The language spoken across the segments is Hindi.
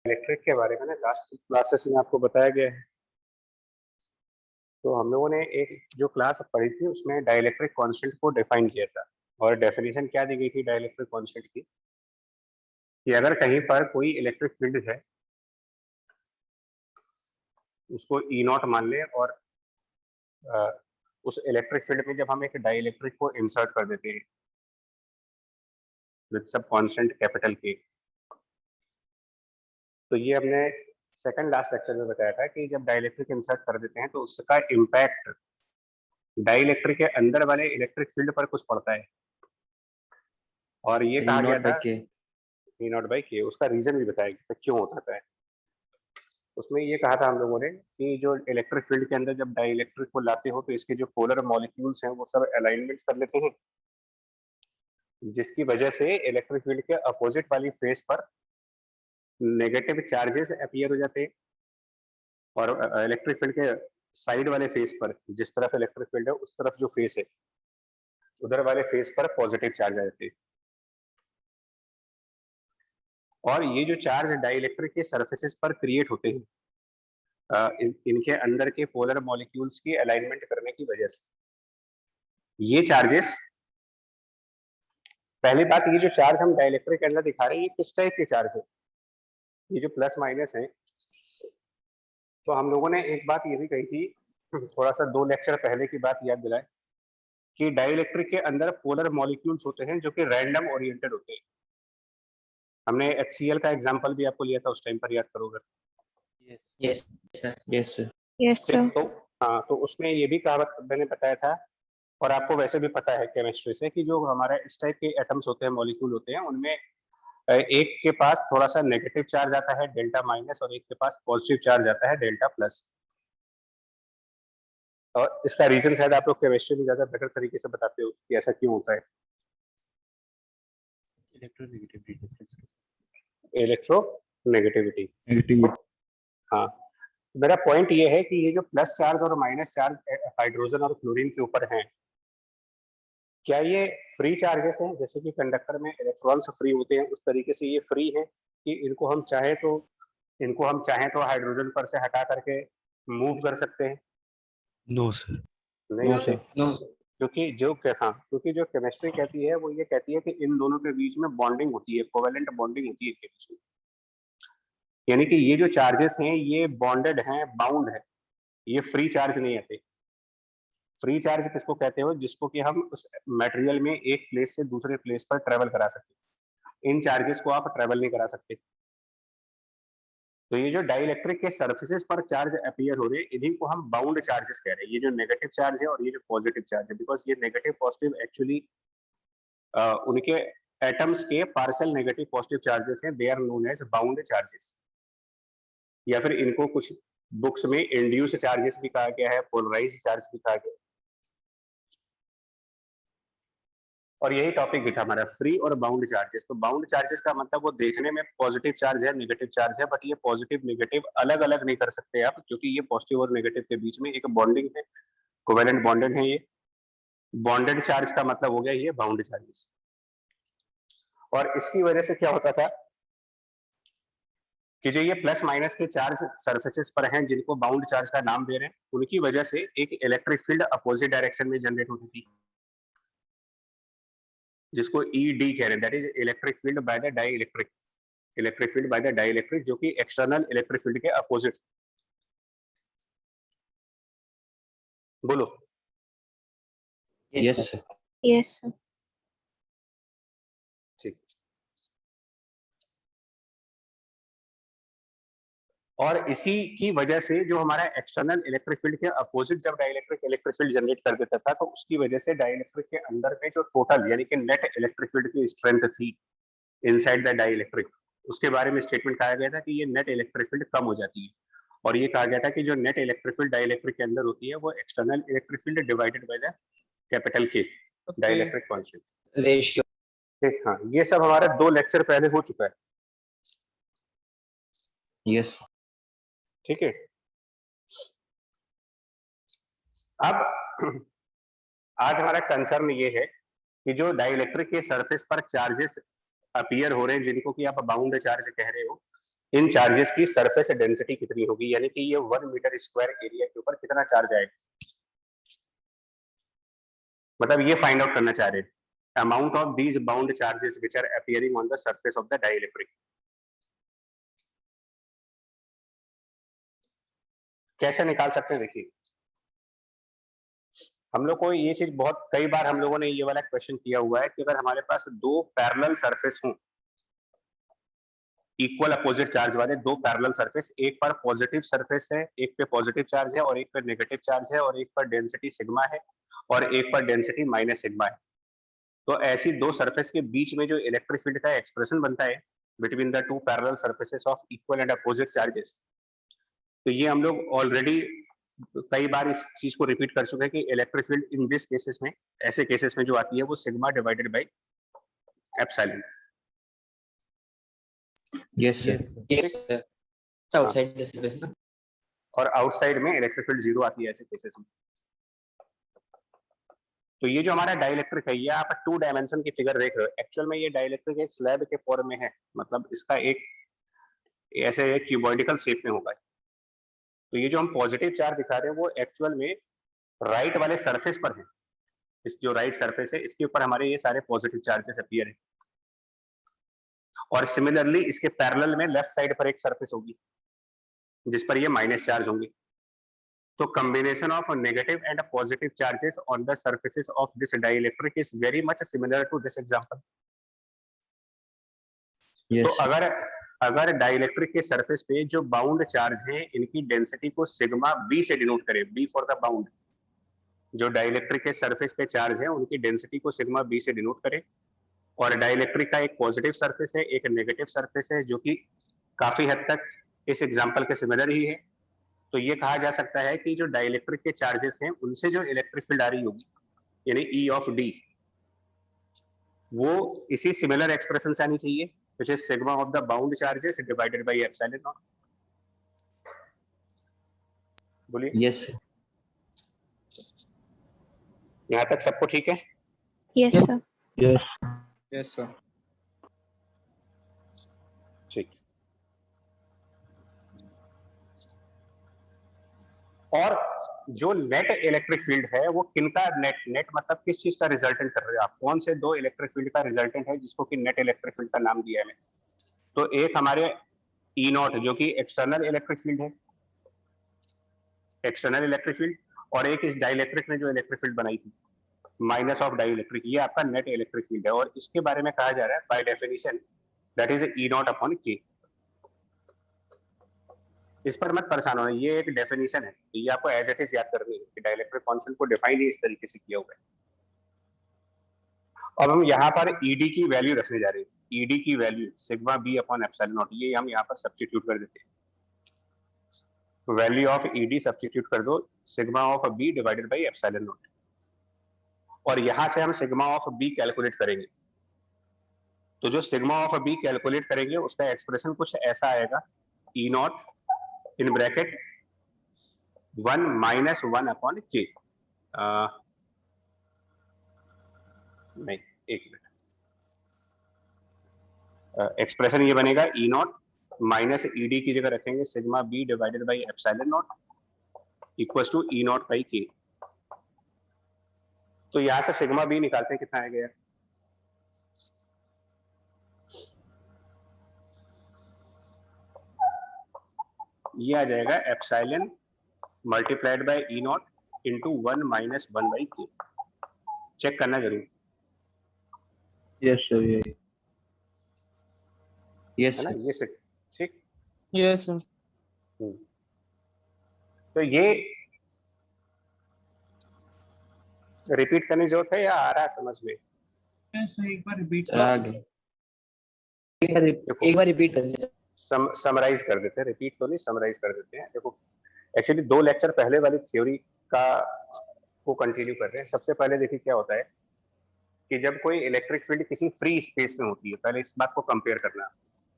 इलेक्ट्रिक के बारे में ना लास्ट क्लासेस में आपको बताया गया है। तो हम लोगों ने एक जो क्लास पढ़ी थी उसमें डाइलेक्ट्रिक कांस्टेंट को डिफाइन किया था और डेफिनेशन क्या दी गई थी डाइलेक्ट्रिक कांस्टेंट की कि अगर कहीं पर कोई इलेक्ट्रिक फील्ड है उसको ई नॉट मान ले और उस इलेक्ट्रिक फील्ड में जब हम एक डाइलेक्ट्रिक को इंसर्ट कर देते हैं विद सब कांस्टेंट कैपिटल के, तो ये हमने सेकंड लास्ट लेक्चर में बताया था कि जब डाइलेक्ट्रिक इंसर्ट कर देते हैं तो उसका इम्पैक्ट डाइलेक्ट्रिक के अंदर वाले इलेक्ट्रिक फील्ड पर कुछ पड़ता है और ये कहा गया था ई नॉट बाई के। उसका रीजन भी बताया गया था क्यों होता है। उसमें ये कहा था हम लोगों ने कि जो इलेक्ट्रिक फील्ड के अंदर जब डाइलेक्ट्रिक को लाते हो तो इसके जो पोलर मॉलिक्यूल्स हैं वो सब अलाइनमेंट कर लेते हैं, जिसकी वजह से इलेक्ट्रिक फील्ड के अपोजिट वाली फेस पर नेगेटिव चार्जेस अपीयर हो जाते हैं और इलेक्ट्रिक फील्ड के साइड वाले फेस पर, जिस तरफ इलेक्ट्रिक फील्ड है उस तरफ जो फेस है उधर वाले फेस पर पॉजिटिव चार्ज आ जाते हैं। और ये जो चार्ज डाइलेक्ट्रिक के सरफेसेस पर क्रिएट होते हैं इनके अंदर के पोलर मॉलिक्यूल्स की अलाइनमेंट करने की वजह से, ये चार्जेस, पहली बात ये जो चार्ज हम डाइलेक्ट्रिक के अंदर दिखा रहे हैं ये किस टाइप के चार्ज है, ये जो प्लस माइनस है। तो हम लोगों ने एक बात ये भी कही थी, थोड़ा सा 2 लेक्चर पहले की बात याद दिलाए कि डाइलेक्ट्रिक के अंदर पोलर मॉलिक्यूल्स होते हैं जो कि रैंडम ओरिएंटेड होते हैं। हमने HCl का एग्जांपल भी आपको लिया था उस टाइम पर, याद करोगे? Yes sir. Yes sir. Yes sir. तो हाँ, तो उसमें ये भी कहा मैंने बताया था और आपको वैसे भी पता है केमिस्ट्री से कि जो हमारा इस टाइप के एटम्स होते हैं, मॉलिक्यूल होते हैं, उनमें एक के पास थोड़ा सा नेगेटिव चार्ज आता है डेल्टा माइनस और एक के पास पॉजिटिव चार्ज आता है डेल्टा प्लस। और इसका रीजन शायद आप लोग केमिस्ट्री में ज्यादा बेटर तरीके से बताते हो कि ऐसा क्यों होता है। इलेक्ट्रोनेगेटिविटी। हाँ, मेरा पॉइंट ये है कि ये जो प्लस चार्ज और माइनस चार्ज हाइड्रोजन और क्लोरीन के ऊपर हैं, क्या ये फ्री चार्जेस हैं? जैसे कि कंडक्टर में इलेक्ट्रॉन्स फ्री होते हैं उस तरीके से ये फ्री है कि इनको हम चाहें तो हाइड्रोजन पर से हटा करके मूव कर सकते हैं? No sir. नहीं नो होते, सर। नो क्योंकि जो केमिस्ट्री कहती है वो ये कहती है कि इन दोनों के बीच में बॉन्डिंग होती है, कोवेलेंट बॉन्डिंग होती है इनके बीच में। यानी कि ये जो चार्जेस हैं ये बॉन्डेड हैं, बाउंड है, ये फ्री चार्ज नहीं आते। फ्री चार्ज किसको कहते हो? जिसको कि हम उस मटेरियल में एक प्लेस से दूसरे प्लेस पर ट्रेवल करा सकते। इन चार्जेस को आप ट्रेवल नहीं करा सकते। तो ये जो डाइलेक्ट्रिक के सरफेसेस पर चार्ज अपीयर हो रहे हैं इन्हीं को हम बाउंड चार्जेस कह रहे हैं। ये जो नेगेटिव चार्ज है और ये जो पॉजिटिव चार्ज है, बिकॉज ये नेगेटिव पॉजिटिव एक्चुअली उनके एटम्स के पार्शियल नेगेटिव पॉजिटिव चार्जेस हैं, they are known as bound charges, या फिर इनको कुछ बुक्स में इंड्यूस चार्जेस भी कहा गया है, पोलराइज्ड चार्ज भी कहा गया है। और यही टॉपिक भी था हमारा, फ्री और बाउंड चार्जेस। तो बाउंड चार्जेस का मतलब वो देखने में पॉजिटिव चार्ज है, नेगेटिव चार्ज है, बट ये पॉजिटिव नेगेटिव अलग अलग नहीं कर सकते आप, क्योंकि ये पॉजिटिव और नेगेटिव के बीच में एक बॉन्डिंग है, कोवेलेंट बॉन्डेड है। ये बॉन्डेड चार्ज का मतलब हो गया ये बाउंड चार्जेस। और इसकी वजह से क्या होता था कि जो ये प्लस माइनस के चार्ज सरफेसेस पर हैं जिनको बाउंड चार्ज का नाम दे रहे हैं, उनकी वजह से एक इलेक्ट्रिक फील्ड अपोजिट डायरेक्शन में जनरेट होती थी, जिसको ED कह रहे हैं, that is electric field by the dielectric. Electric field by the dielectric जो कि एक्सटर्नल इलेक्ट्रिक फील्ड के अपोजिट। बोलो। Yes sir. Yes sir. ठीक। और इसी की वजह से जो हमारा एक्सटर्नल इलेक्ट्रिक फील्ड के अपोजिट जब डाइलेक्ट्रिक इलेक्ट्रिक फील्ड जनरेट कर देता था, तो उसकी वजह से डाइलेक्ट्रिक के अंदर में जो टोटल यानी कि नेट इलेक्ट्रिक फील्ड की स्ट्रेंथ थी इनसाइड द डाइलेक्ट्रिक, उसके बारे में स्टेटमेंट कहा गया था कि ये नेट इलेक्ट्रिक फील्ड कम हो जाती है। और ये कहा गया था कि जो नेट इलेक्ट्रिक फील्ड डाइलेक्ट्रिक के अंदर होती है वो external electric field divided by the capital के डाइलेक्ट्रिक कांस्टेंट रेशियो। ठीक। हाँ, ये सब हमारा 2 लेक्चर पहले हो चुका है। यस। ठीक है। अब आज हमारा कंसर्न ये है कि जो डाइलेक्ट्रिक के सरफेस पर चार्जेस अपीयर हो रहे हैं जिनको कि आप बाउंड चार्ज कह रहे हो, इन चार्जेस की सरफेस डेंसिटी कितनी होगी, यानी कि ये 1 मीटर स्क्वायर एरिया के ऊपर कितना चार्ज आएगा, मतलब ये फाइंड आउट करना चाह रहे हैं, amount of these bound charges which are appearing on the surface of the dielectric. कैसे निकाल सकते हैं, देखिए हम लोग को ये चीज बहुत कई बार हम लोगों ने ये वाला क्वेश्चन किया हुआ है कि अगर हमारे पास दो पैरेलल सरफेस हों, इक्वल अपोजिट चार्ज वाले दो पैरेलल सरफेस, एक पर पॉजिटिव सरफेस है, एक पे पॉजिटिव चार्ज है और एक पर नेगेटिव चार्ज है, और एक पर डेंसिटी सिग्मा है और एक पर डेंसिटी माइनस सिग्मा है, तो ऐसी दो सरफेस के बीच में जो इलेक्ट्रिक फील्ड का एक्सप्रेशन बनता है between the to parallel surfaces of equal and opposite charges, तो ये हम लोग ऑलरेडी कई बार इस चीज को रिपीट कर चुके हैं कि electric field in this cases में, ऐसे केसेस में जो आती है वो sigma divided by epsilon. Yes, sir. Yes, sir. Outside the surface, ना? और आउटसाइड में इलेक्ट्रिक फील्ड जीरो आती है ऐसे केसेस में। तो ये जो हमारा डाइलेक्ट्रिक है, ये आप 2 डायमेंशन की फिगर देख रहे हो, एक्चुअल में ये डाइलेक्ट्रिक एक स्लैब के फॉर्म में है, मतलब इसका एक ऐसे एक क्यूबॉइडिकल शेप में होगा। तो ये जो हम पॉजिटिव चार्ज दिखा रहे हैं वो एक्चुअल में राइट वाले सरफेस पर है, इस जो राइट सरफेस है इसके ऊपर हमारे ये सारे पॉजिटिव चार्जेस अपीयर है, और सिमिलरली इसके पैरेलल में लेफ्ट साइड पर एक सरफेस होगी जिस पर ये माइनस चार्ज होंगे। तो combination of negative and positive charges on the surfaces of this dielectric is very much similar to this example. Yes, तो sir. अगर डाइलेक्ट्रिक के सरफेस पे जो बाउंड चार्ज हैं इनकी डेंसिटी को सिग्मा बी से डिनोट करें, बी फॉर द बाउंड, जो डाइलेक्ट्रिक के सरफेस पे चार्ज है उनकी डेंसिटी को सिग्मा बी से डिनोट करें, और डाइलेक्ट्रिक का एक पॉजिटिव सरफेस है एक नेगेटिव सरफेस है जो कि काफी हद तक इस एग्जाम्पल के सिमिलर ही है, तो ये कहा जा सकता है कि जो डाइलेक्ट्रिक के चार्जेस हैं उनसे जो इलेक्ट्रिक फील्ड आ रही होगी यानी E ऑफ D, वो इसी सिमिलर एक्सप्रेशन से आनी चाहिए which is sigma of the bound charges divided by epsilon naught। बोलिए। Yes, sir. यहाँ तक सबको ठीक है? Yes, sir. Yes. Yes, sir. ठीक। और जो नेट इलेक्ट्रिक फील्ड है वो किनका नेट, नेट मतलब किस चीज का रिजल्टेंट कर रहे हो आप, कौन से दो इलेक्ट्रिक फील्ड का रिजल्टेंट है जिसको कि नेट इलेक्ट्रिक फील्ड का नाम दिया है। तो एक हमारे E नॉट जो कि एक्सटर्नल इलेक्ट्रिक फील्ड है, एक्सटर्नल इलेक्ट्रिक फील्ड, और एक इस डाइलेक्ट्रिक ने जो इलेक्ट्रिक फील्ड बनाई थी माइनस ऑफ डाइलेक्ट्रिक, ये आपका नेट इलेक्ट्रिक फील्ड है, और इसके बारे में कहा जा रहा है by definition that is E not upon K। इस पर मत परेशान होना, ये एक डेफिनेशन है, ये आपको एज इट इज याद करनी है कि डाइलेक्ट्रिक कांस्टेंट को डिफाइन ही इस तरीके से किया हुआ है। अब हम यहाँ पर ED की वैल्यू रखने जा रहे हैं, ED की value sigma B upon epsilon naught, ये हम यहाँ पर सब्स्टिट्यूट कर देते हैं, वैल्यू ऑफ ED सब्स्टिट्यूट कर दो sigma of B divided by epsilon naught, और यहाँ से हम सिग्मा ऑफ बी कैलकुलेट करेंगे। तो जो सिग्मा ऑफ बी कैलकुलेट करेंगे उसका एक्सप्रेशन कुछ ऐसा आएगा, E not in bracket 1 minus 1 upon K। नहीं, एक मिनट, एक्सप्रेशन ये बनेगा E नॉट माइनस ED की जगह रखेंगे sigma B divided by epsilon naught equals to E naught by K। तो यहां से सिग्मा बी निकालते हैं, कितना आएगा यार, ये आ जाएगा epsilon multiplied by E naught into 1 minus 1 by K। Check करना जरूर। Yes, sir. Yeah. Yes, है ना, sir. ये से ठीक। Yes, sir. तो ये रिपीट करने की जरूरत है या आ रहा है समझ में? एक बार रिपीट Sir, आगे. एक बार रिपीट कर दीजिए। समराइज कर देते हैं, रिपीट तो नहीं, समराइज कर देते हैं। देखो एक्चुअली 2 लेक्चर पहले वाली थ्योरी का को कंटिन्यू कर रहे हैं। सबसे पहले देखिए क्या होता है कि जब कोई इलेक्ट्रिक फील्ड किसी फ्री स्पेस में होती है, पहले इस बात को कंपेयर करना।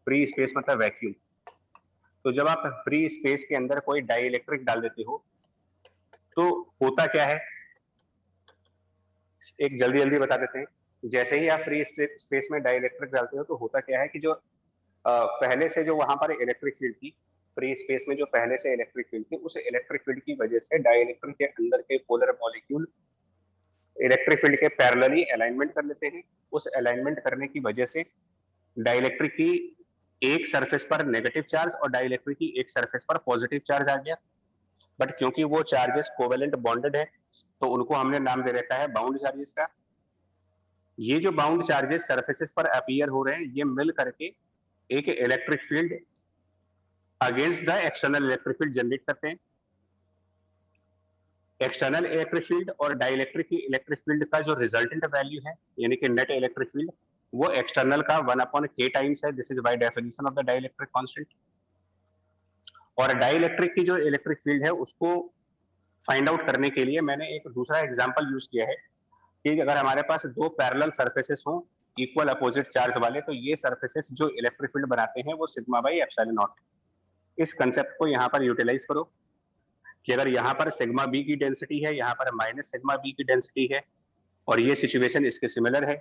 फ्री स्पेस मतलब वैक्यूम। तो जब आप फ्री स्पेस के अंदर कोई डाई इलेक्ट्रिक डाल देते हो तो होता क्या है, एक जल्दी जल्दी बता देते हैं। जैसे ही आप फ्री स्पेस में डाई इलेक्ट्रिक डालते हो तो होता क्या है कि जो पहले से जो वहां पर इलेक्ट्रिक फील्ड थी, फ्री स्पेस में जो पहले से इलेक्ट्रिक फील्ड थी, उस इलेक्ट्रिक फील्ड की वजह से डाइलेक्ट्रिक के अंदर के पोलर मॉलिक्यूल इलेक्ट्रिक फील्ड के पैरेलली अलाइनमेंट कर लेते हैं। उस अलाइनमेंट करने की वजह से डाइलेक्ट्रिक की एक सरफेस पर नेगेटिव चार्ज और डाइलेक्ट्रिक की एक सरफेस पर पॉजिटिव चार्ज आ गया। बट क्योंकि वो चार्जेस कोवेलेंट बॉन्डेड है, तो उनको हमने नाम दे रखा है बाउंड चार्जेस का। ये जो बाउंड चार्जेस सरफेसेस पर अपीयर हो रहे हैं, ये मिल करके एक electric field against the external electric field generate करते हैं। एक्सटर्नल इलेक्ट्रिक फील्ड और डाइलेक्ट्रिक की इलेक्ट्रिक फील्ड का जो रिजल्टेंट वैल्यू है, यानी कि नेट इलेक्ट्रिक फील्ड, वो एक्सटर्नल का 1/k टाइम्स है। This is by definition of the dielectric constant. और डाइलेक्ट्रिक की जो इलेक्ट्रिक फील्ड है, उसको फाइंड आउट करने के लिए मैंने एक दूसरा एग्जांपल यूज किया है कि अगर हमारे पास दो पैरेलल सरफेसेस हों इक्वल अपोजिट चार्ज वाले, तो ये सरफेसेस जो इलेक्ट्रिक फील्ड बनाते हैं वो सिग्मा बाई एप्सिलॉन नॉट है। इस कंसेप्ट को यहाँ पर यूटिलाइज करो कि अगर यहाँ पर सिग्मा बी की डेंसिटी है, यहाँ पर माइनस सिग्मा बी की डेंसिटी है, और ये सिचुएशन इसके सिमिलर है,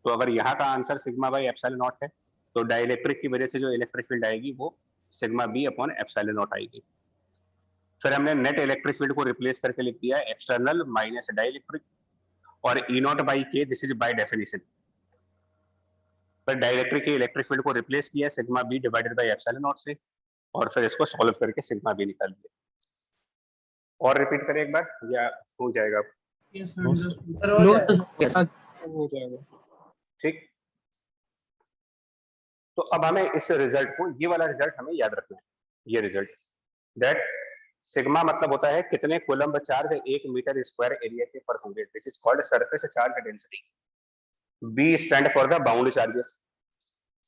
तो अगर यहाँ का answer sigma by epsilon not है, तो डाइलेक्ट्रिक की वजह से जो इलेक्ट्रिक फील्ड आएगी वो sigma B upon epsilon naught आएगी। फिर हमने नेट इलेक्ट्रिक फील्ड को रिप्लेस करके लिख दिया एक्सटर्नल माइनस डाइलेक्ट्रिक, और E naught by K, this is by definition. पर डाइलेक्ट्रिक के इलेक्ट्रिक फील्ड को रिप्लेस किया sigma B divided by epsilon naught से, और फिर इसको सॉल्व करके सिग्मा बी निकाल दिया। और रिपीट करें एक बार या हो जाएगा? Yes, sir. No, understood. Yes. हो जाएगा। ठीक। तो अब हमें इस रिजल्ट को, ये वाला रिजल्ट हमें याद रखना है। ये रिजल्ट दैट सिग्मा मतलब होता है कितने coulomb charge 1 metre square area के पर होंगे। This is called surface charge density. B stand for the bound charges.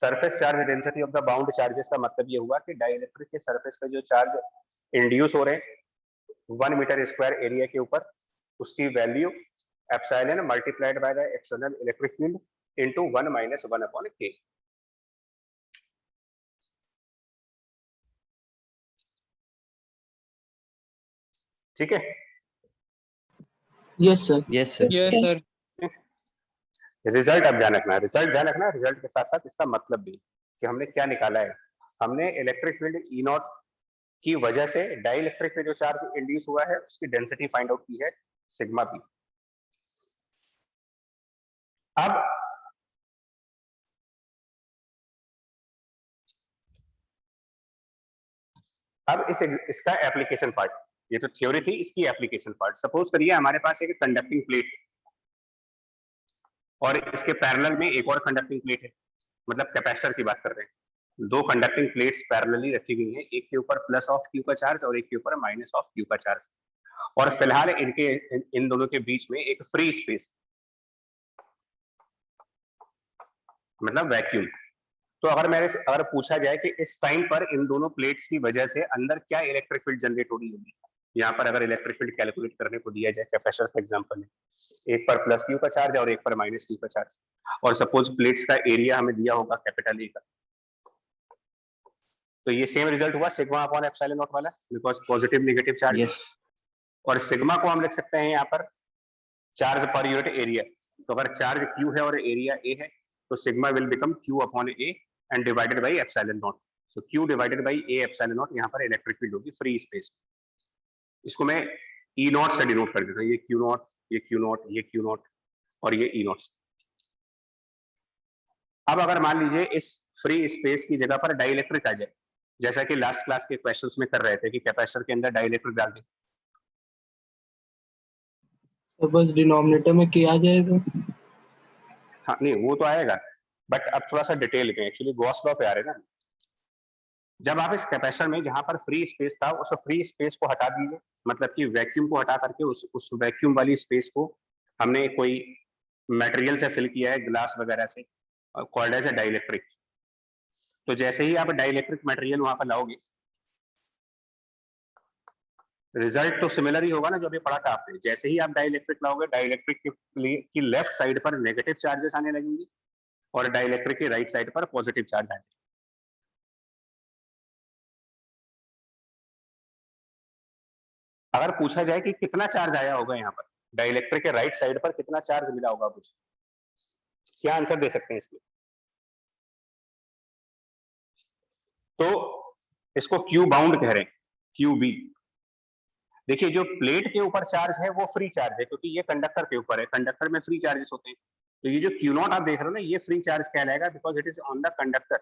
Surface charge density of the bound charges का मतलब ये हुआ कि डाइलेक्ट्रिक के सरफेस पे जो चार्ज इंड्यूस हो रहे हैं 1 मीटर स्क्वायर एरिया के ऊपर, उसकी value epsilon multiplied by the external electric field into 1 minus 1 upon के। ठीक है? Yes, sir. Yes, sir. Yes, sir. Result अब ध्यान रखना, रिजल्ट ध्यान रखना, रिजल्ट के साथ साथ इसका मतलब भी कि हमने क्या निकाला है। हमने इलेक्ट्रिक फील्ड ई नॉट की वजह से डाइलेक्ट्रिक में जो चार्ज इंड्यूस हुआ है उसकी डेंसिटी फाइंड आउट की है सिग्मा बी। अब इसका एप्लीकेशन पार्ट, ये तो थ्योरी थी, इसकी एप्लीकेशन पार्ट। सपोज करिए हमारे पास एक कंडक्टिंग प्लेट है और इसके पैरेलल में एक और कंडक्टिंग प्लेट है, मतलब कैपेसिटर की बात कर रहे हैं। दो कंडक्टिंग प्लेट्स पैरेलली रखी गई हैं, एक के ऊपर प्लस ऑफ क्यू का चार्ज और एक के ऊपर माइनस ऑफ क्यू का चार्ज, और फिलहाल इन दोनों के बीच में एक फ्री स्पेस, मतलब वैक्यूम। तो अगर पूछा जाए कि इस टाइम पर इन दोनों प्लेट्स की वजह से अंदर क्या इलेक्ट्रिक फील्ड जनरेट हो रही होगी, यहाँ पर अगर इलेक्ट्रिक फील्ड कैलकुलेट करने को दिया जाए कैपेसिटर का एग्जांपल है, एक पर प्लस क्यू का चार्ज और एक पर माइनस क्यू का चार्ज, और सपोज प्लेट्स का एरिया हमें दिया होगा कैपिटल ए का, तो ये सेम रिजल्ट हुआ सिग्मा अपॉन एप्सिलॉन नॉट वाला, because positive negative charge. Yes. और सिग्मा को हम लिख सकते हैं यहाँ पर चार्ज पर यूनिट एरिया। तो अगर चार्ज क्यू है और एरिया ए है, तो sigma will become Q upon A and divided by epsilon not. So Q divided by A epsilon not, यहाँ पर इलेक्ट्रिक फील्ड होगी फ्री स्पेस। इसको मैं ई नॉट से डिनोट कर देता हूँ, ये क्यू नॉट, ये क्यू नॉट, ये क्यू नॉट और ये ई नॉट। अब अगर मान लीजिए इस फ्री स्पेस की जगह पर डाइलेक्ट्रिक आ जाए, जैसा कि लास्ट क्लास के क्वेश्चंस में कर रहे थे कि कैपेसिटर के अंदर डाइलेक्ट्रिक डाल दें, तो बस डिनोमिनेटर में क्या आ जाएगा? हाँ नहीं वो तो आएगा, बट अब थोड़ा सा डिटेल में, एक्चुअली गॉस लॉ पे आ रहे हैं ना। जब आप इस कैपेसिटर में जहां पर फ्री स्पेस था, उस फ्री स्पेस को हटा दीजिए, मतलब कि वैक्यूम को हटा करके उस वैक्यूम वाली स्पेस को हमने कोई मटेरियल से फिल किया है, ग्लास वगैरह से, कॉल्ड एज अ डाइलेक्ट्रिक। तो जैसे ही आप डाइलेक्ट्रिक मटेरियल वहां पर लाओगे, रिजल्ट तो सिमिलर ही होगा ना जो अभी पढ़ा था आपने। जैसे ही आप डाइलेक्ट्रिक लाओगे, डाइलेक्ट्रिक की लेफ्ट साइड पर नेगेटिव चार्जेस आने लगेंगे और डाइलेक्ट्रिक की राइट साइड पर पॉजिटिव चार्ज आ जाएंगे। अगर पूछा जाए कि कितना चार्ज आया होगा यहाँ पर डाइलेक्ट्रिक के राइट साइड पर, कितना चार्ज मिला होगा, मुझे क्या आंसर दे सकते हैं इसमें? तो इसको क्यू बाउंड कह रहे हैं, क्यू बी। देखिए जो प्लेट के ऊपर चार्ज है वो फ्री चार्ज है, क्योंकि ये कंडक्टर के ऊपर है, कंडक्टर में फ्री चार्जेस होते हैं। तो ये जो क्यू नॉट आप देख रहे हो ना, ये फ्री चार्ज कहलाएगा, because it is on the conductor.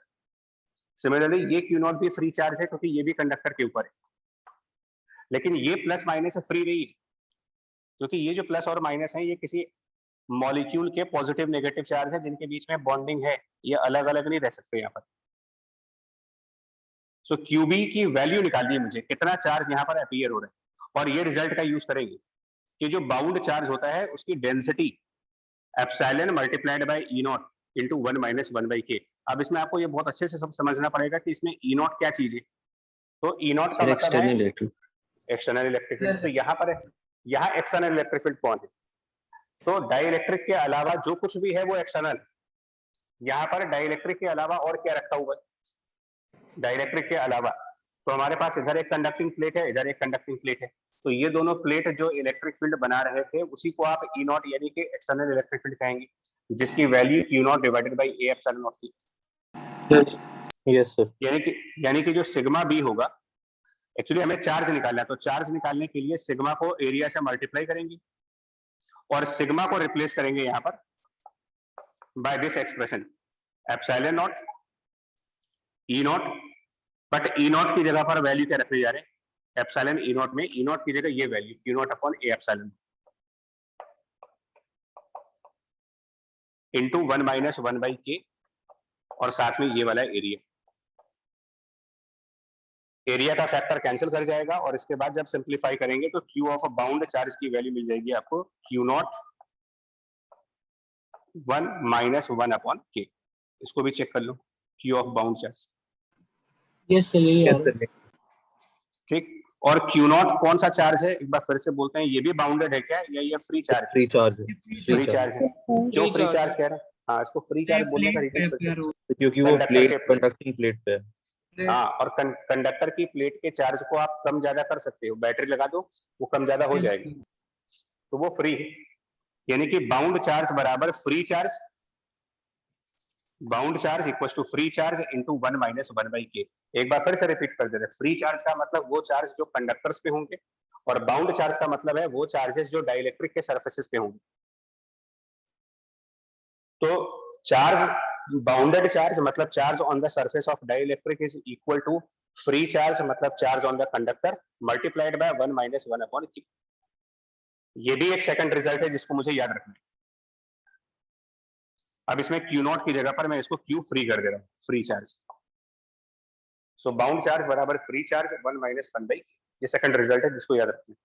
Similarly ये क्यू नॉट भी फ्री चार्ज है, क्योंकि ये भी कंडक्टर के ऊपर है। लेकिन ये प्लस माइनस फ्री नहीं है, क्योंकि ये जो प्लस और माइनस है ये किसी मॉलिक्यूल के पॉजिटिव नेगेटिव चार्ज है जिनके बीच में बॉन्डिंग है, ये अलग अलग नहीं रह सकते यहाँ पर। सो क्यूबी की वैल्यू निकालनी है मुझे, कितना चार्ज यहाँ पर अपीयर हो रहा है, और ये रिजल्ट का यूज करेंगे कि जो बाउंड चार्ज होता है उसकी density epsilon multiplied bye E not into 1 minus 1 by के। अब इसमें आपको ये बहुत अच्छे से सब समझना पड़ेगा कि इसमें ई नॉट क्या चीज है। तो ई नॉट का मतलब है एक्सटर्नल इलेक्ट्रिक फील्ड। तो यहाँ पर यहाँ एक्सटर्नल इलेक्ट्रिक फील्ड कौन है? तो डाइइलेक्ट्रिक के अलावा जो कुछ भी है वो एक्सटर्नल। यहाँ पर डाइइलेक्ट्रिक के अलावा और क्या रखा हुआ है? डाइइलेक्ट्रिक के अलावा तो हमारे पास इधर एक कंडक्टिंग प्लेट है, इधर एक कंडक्टिंग प्लेट है। तो ये दोनों प्लेट जो इलेक्ट्रिक फील्ड बना रहे थे उसी को आप ई नॉट यानी कि एक्सटर्नल इलेक्ट्रिक फील्ड कहेंगे, जिसकी value Q naught divided by A epsilon naught थी। Yes sir. यानी कि जो सिग्मा बी होगा, एक्चुअली हमें चार्ज निकालना है, तो चार्ज निकालने के लिए सिग्मा को एरिया से मल्टीप्लाई करेंगे और सिग्मा को रिप्लेस करेंगे यहाँ पर by this expression epsilon naught E naught. But E naught की जगह पर वैल्यू क्या रखने जा रहे हैं? एप्सिलॉन ई नॉट में ई नॉट की जगह ये value Q not upon A epsilon into 1 minus 1 by के, और साथ में ये वाला एरिया। एरिया का फैक्टर कैंसिल कर जाएगा और इसके बाद जब सिंप्लीफाई करेंगे तो क्यू ऑफ बाउंड चार्ज की वैल्यू मिल जाएगी आपको क्यू नॉट 1 माइनस 1 अपॉन के। इसको भी चेक कर लो, Q of bound charge. Yes sir, यही आ रहा है। ठीक, और क्यू नॉट कौन सा चार्ज है एक बार फिर से बोलते हैं, ये भी बाउंडेड है क्या या ये फ्री चार्ज? फ्री चार्ज है। फ्री चार्ज है। क्यों फ्री चार्ज कह रहा है? हाँ, इसको फ्री चार्ज बोलने का रीजन क्योंकि वो प्लेट कंडक्टिंग प्लेट पे है। हाँ, और कंडक्टर की प्लेट के चार्ज को आप कम ज्यादा कर सकते हो, बैटरी लगा दो वो कम ज्यादा हो जाएगी, तो वो फ्री है। यानी कि बाउंड चार्ज बराबर free charge, bound charge equal to free charge into 1 minus 1 by K. एक बार फिर से रिपीट कर दे रहे, फ्री चार्ज का मतलब वो चार्ज जो कंडक्टर्स पे होंगे, और बाउंड चार्ज का मतलब है वो चार्जेस जो डाइइलेक्ट्रिक के सरफेसेस पे होंगे। तो चार्ज बाउंडेड चार्ज मतलब charge on the surface of dielectric is equal to free charge मतलब charge on the conductor multiplied by 1 minus 1 upon K. ये भी एक सेकंड रिजल्ट है जिसको मुझे याद रखना है। अब इसमें क्यू नॉट की जगह पर मैं इसको क्यू फ्री कर दे रहा हूं, फ्री चार्ज। सो बाउंड चार्ज बराबर फ्री चार्ज 1 माइनस 1 बाई, ये सेकंड रिजल्ट है जिसको याद रखना है।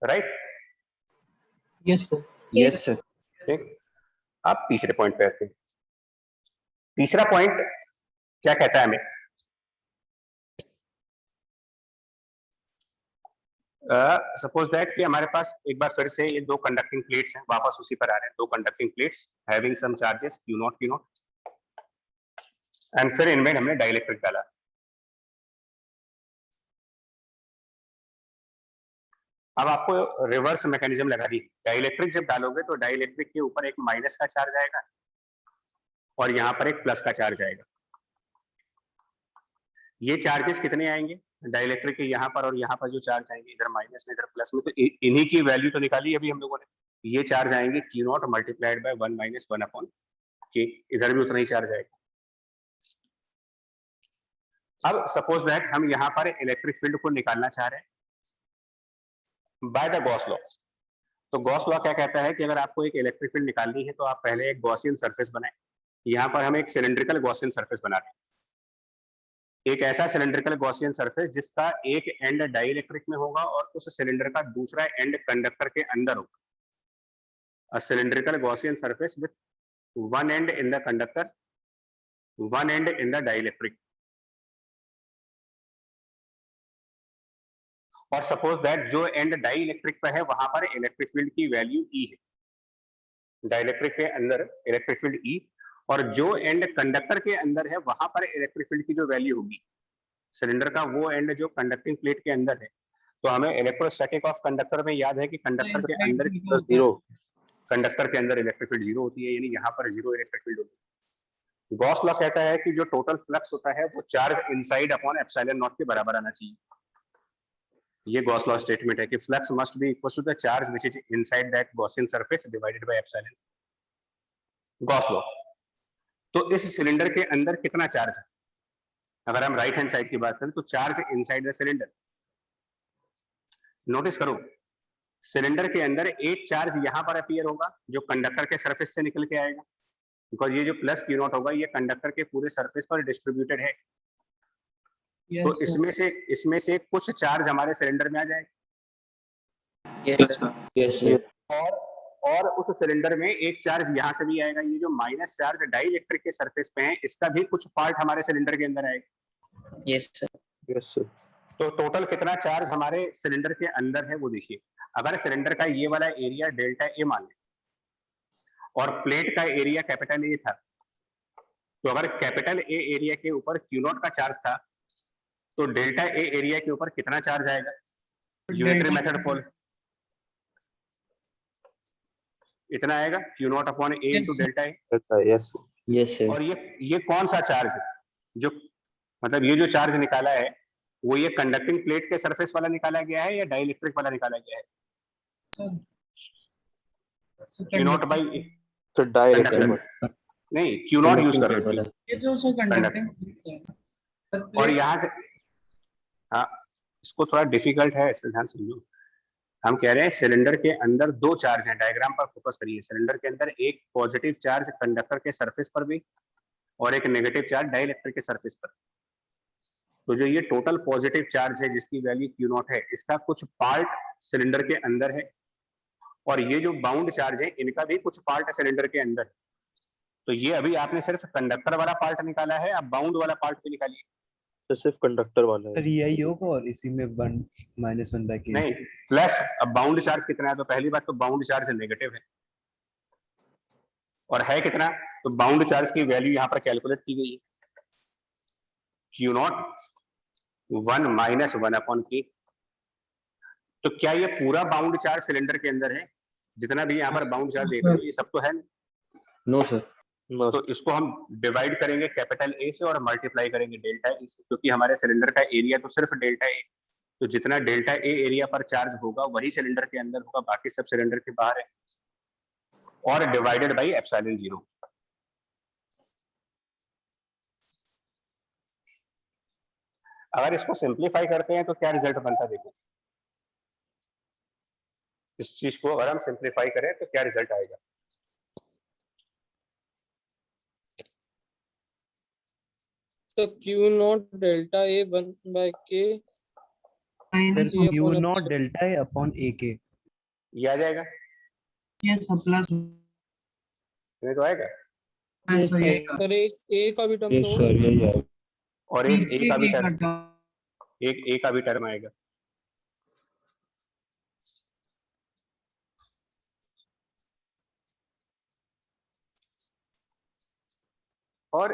Right? Yes sir. Yes sir. ठीक, आप तीसरे पॉइंट पे आते हैं। तीसरा पॉइंट क्या कहता है हमें? सपोज दैट कि हमारे पास एक बार फिर से ये दो कंडक्टिंग प्लेट्स हैं, वापस उसी पर आ रहे हैं, दो conducting plates having some charges Q naught and फिर इनमें हमने डाइइलेक्ट्रिक डाला। अब आपको रिवर्स मैकेनिज्म लगा दी। डाइइलेक्ट्रिक जब डालोगे तो डाइइलेक्ट्रिक के ऊपर एक माइनस का चार्ज आएगा और यहाँ पर एक प्लस का चार्ज आएगा। ये चार्जेस कितने आएंगे डाइइलेक्ट्रिक के यहाँ पर, और यहाँ पर जो चार्ज आएंगे इधर माइनस में इधर प्लस में, तो इन्हीं की वैल्यू तो निकाली अभी हम लोगों ने। ये चार्ज आएंगे Q not multiplied by 1 minus 1 upon के, इधर भी उतना ही चार्ज आएगा। अब सपोज दैट हम यहाँ पर इलेक्ट्रिक फील्ड को निकालना चाह रहे हैं बाय द गॉस लॉ। तो गॉस लॉ क्या कहता है कि अगर आपको एक इलेक्ट्रिक फील्ड निकालनी है तो आप पहले एक गॉसियन सरफेस बनाएं। यहाँ पर हम एक सिलेंड्रिकल गॉसियन सरफेस बना रहे हैं, एक ऐसा सिलेंड्रिकल गॉसियन सरफेस जिसका एक एंड डाइइलेक्ट्रिक में होगा और उस सिलेंडर का दूसरा एंड कंडक्टर के अंदर होगा। A cylindrical Gaussian surface with one and in the conductor, one and in the dielectric. और सपोज दैट जो एंड डाइइलेक्ट्रिक पे है वहां पर इलेक्ट्रिक फील्ड की वैल्यू ई है, डाइइलेक्ट्रिक के अंदर इलेक्ट्रिक फील्ड ई, और जो एंड कंडक्टर के अंदर है वहां पर इलेक्ट्रिक फील्ड की जो वैल्यू होगी, सिलेंडर का वो एंड जो कंडक्टिंग प्लेट के अंदर है। तो हमें इलेक्ट्रोस्टैटिक ऑफ कंडक्टर में याद है कि कंडक्टर के अंदर 0 कंडक्टर के अंदर इलेक्ट्रिक फील्ड 0 होती है, यानी यहाँ पर 0 इलेक्ट्रिक फील्ड होती है। गॉस लॉ कहता है कि जो टोटल फ्लक्स होता है वो charge inside upon epsilon not के बराबर आना चाहिए। ये गॉस लॉ स्टेटमेंट है कि flux must be equal to the charge which is inside that Gaussian surface divided by epsilon. Gauss law. तो इस सिलेंडर के अंदर कितना चार्ज है? अगर हम राइट हैंड साइड की बात करें तो charge inside the cylinder. Notice करो, सिलेंडर के अंदर एक चार्ज यहां पर अपीयर होगा जो कंडक्टर के सरफेस से निकल के आएगा, बिकॉज ये जो प्लस क्यू नॉट होगा ये कंडक्टर के पूरे सरफेस पर डिस्ट्रीब्यूटेड है। Yes, तो sir. इसमें से कुछ चार्ज हमारे सिलेंडर में आ जाएगा Yes, sir. Yes, sir. और उस सिलेंडर में एक चार्ज यहाँ से भी आएगा। ये जो माइनस चार्ज डाइइलेक्ट्रिक के सरफेस पे है इसका भी कुछ पार्ट हमारे सिलेंडर के अंदर आएगा। Yes, sir. Yes, sir. तो टोटल कितना चार्ज हमारे सिलेंडर के अंदर है वो देखिए। अगर सिलेंडर का ये वाला एरिया डेल्टा ए मान लें और प्लेट का एरिया कैपिटल ए था, तो अगर कैपिटल ए एरिया के ऊपर क्यू नॉट का चार्ज था तो डेल्टा ए एरिया के ऊपर कितना चार्ज आएगा? यूनिटरी मेथड फॉलो इतना आएगा, Q not upon A into delta A. Yes, sir. Yes, sir. और ये कौन सा चार्ज है? जो मतलब ये जो चार्ज निकाला है वो ये कंडक्टिंग प्लेट के सरफेस वाला निकाला गया है या डाइइलेक्ट्रिक वाला निकाला गया है? Q not by So dielectric. नहीं, क्यू नॉट यूज कर रहे हो। ये तो सर कंडक्टिंग और यहाँ से हाँ, इसको थोड़ा डिफिकल्ट है, इससे ध्यान समझो। हम कह रहे हैं सिलेंडर के अंदर दो चार्ज हैं, डायग्राम पर फोकस करिए। सिलेंडर के अंदर एक पॉजिटिव चार्ज कंडक्टर के सरफेस पर भी और एक नेगेटिव चार्ज डाइइलेक्ट्रिक के सरफेस पर। तो जो ये टोटल पॉजिटिव चार्ज है जिसकी वैल्यू क्यू नॉट है, इसका कुछ पार्ट सिलेंडर के अंदर है और ये जो बाउंड चार्ज है इनका भी कुछ पार्ट सिलेंडर के अंदर है। तो ये अभी आपने सिर्फ कंडक्टर वाला पार्ट निकाला है, अब बाउंड वाला पार्ट भी निकालिए। तो सिर्फ कंडक्टर वाला है। सर यही होगा और इसी में 1 -1 बाय के। नहीं, प्लस अब बाउंड चार्ज कितना है? तो पहली बात तो बाउंड चार्ज नेगेटिव है और है कितना? तो बाउंड चार्ज की वैल्यू यहाँ पर कैलकुलेट की गई है, क्यू नॉट 1 - 1 अपॉन के। तो क्या ये पूरा बाउंड चार्ज सिलेंडर के अंदर है? जितना भी यहाँ पर बाउंड चार्ज देख रहे हो ये सब तो है। No, sir. No, तो इसको हम डिवाइड करेंगे कैपिटल ए से और मल्टीप्लाई करेंगे डेल्टा ए से, क्योंकि हमारे सिलेंडर का एरिया तो सिर्फ डेल्टा ए। तो जितना डेल्टा ए एरिया पर चार्ज होगा वही सिलेंडर के अंदर होगा, बाकी सब सिलेंडर के बाहर है। और डिवाइडेड बाई एप्सिलॉन 0। अगर इसको सिंप्लीफाई करते हैं तो क्या रिजल्ट बनता है? देखो, इस चीज को अगर हम सिंप्लीफाई करें तो क्या रिजल्ट आएगा? तो Q naught delta A 1 by K minus ये यू upon naught delta A upon A K. ये आ जाएगा, यस सर प्लस ये तो आएगा। सर एक A का भी टर्म तो यही है। और एक ए का भी टर्म, एक ए का भी टर्म आएगा। और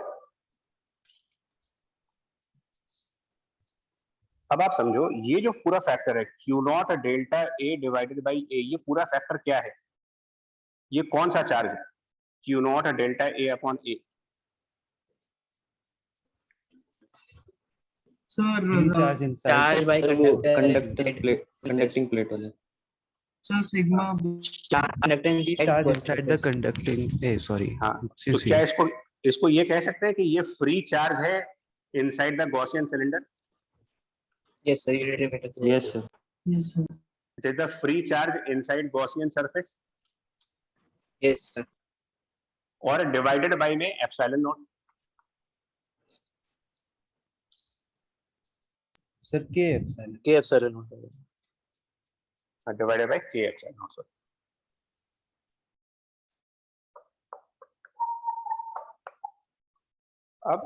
अब आप समझो ये जो पूरा फैक्टर है Q naught delta A divided by A, ये पूरा फैक्टर क्या है? ये कौन सा चार्ज है? Q naught delta A upon A. Sir charge inside Charge by conducting plate वाला। Sir sigma conducting charge inside the conducting A sorry. हाँ, तो क्या इसको ये कह सकते हैं कि ये फ्री चार्ज है inside the Gaussian cylinder? Yes, sir. Unitary metal. Yes, sir. Yes sir it is the free charge inside Gaussian surface Yes, sir. और डिवाइडेड बाई में एप्सिलॉन नॉट। सर के एप्सिलॉन। K epsilon होता है। डिवाइडेड बाई के एप्सिलॉन नॉट। अब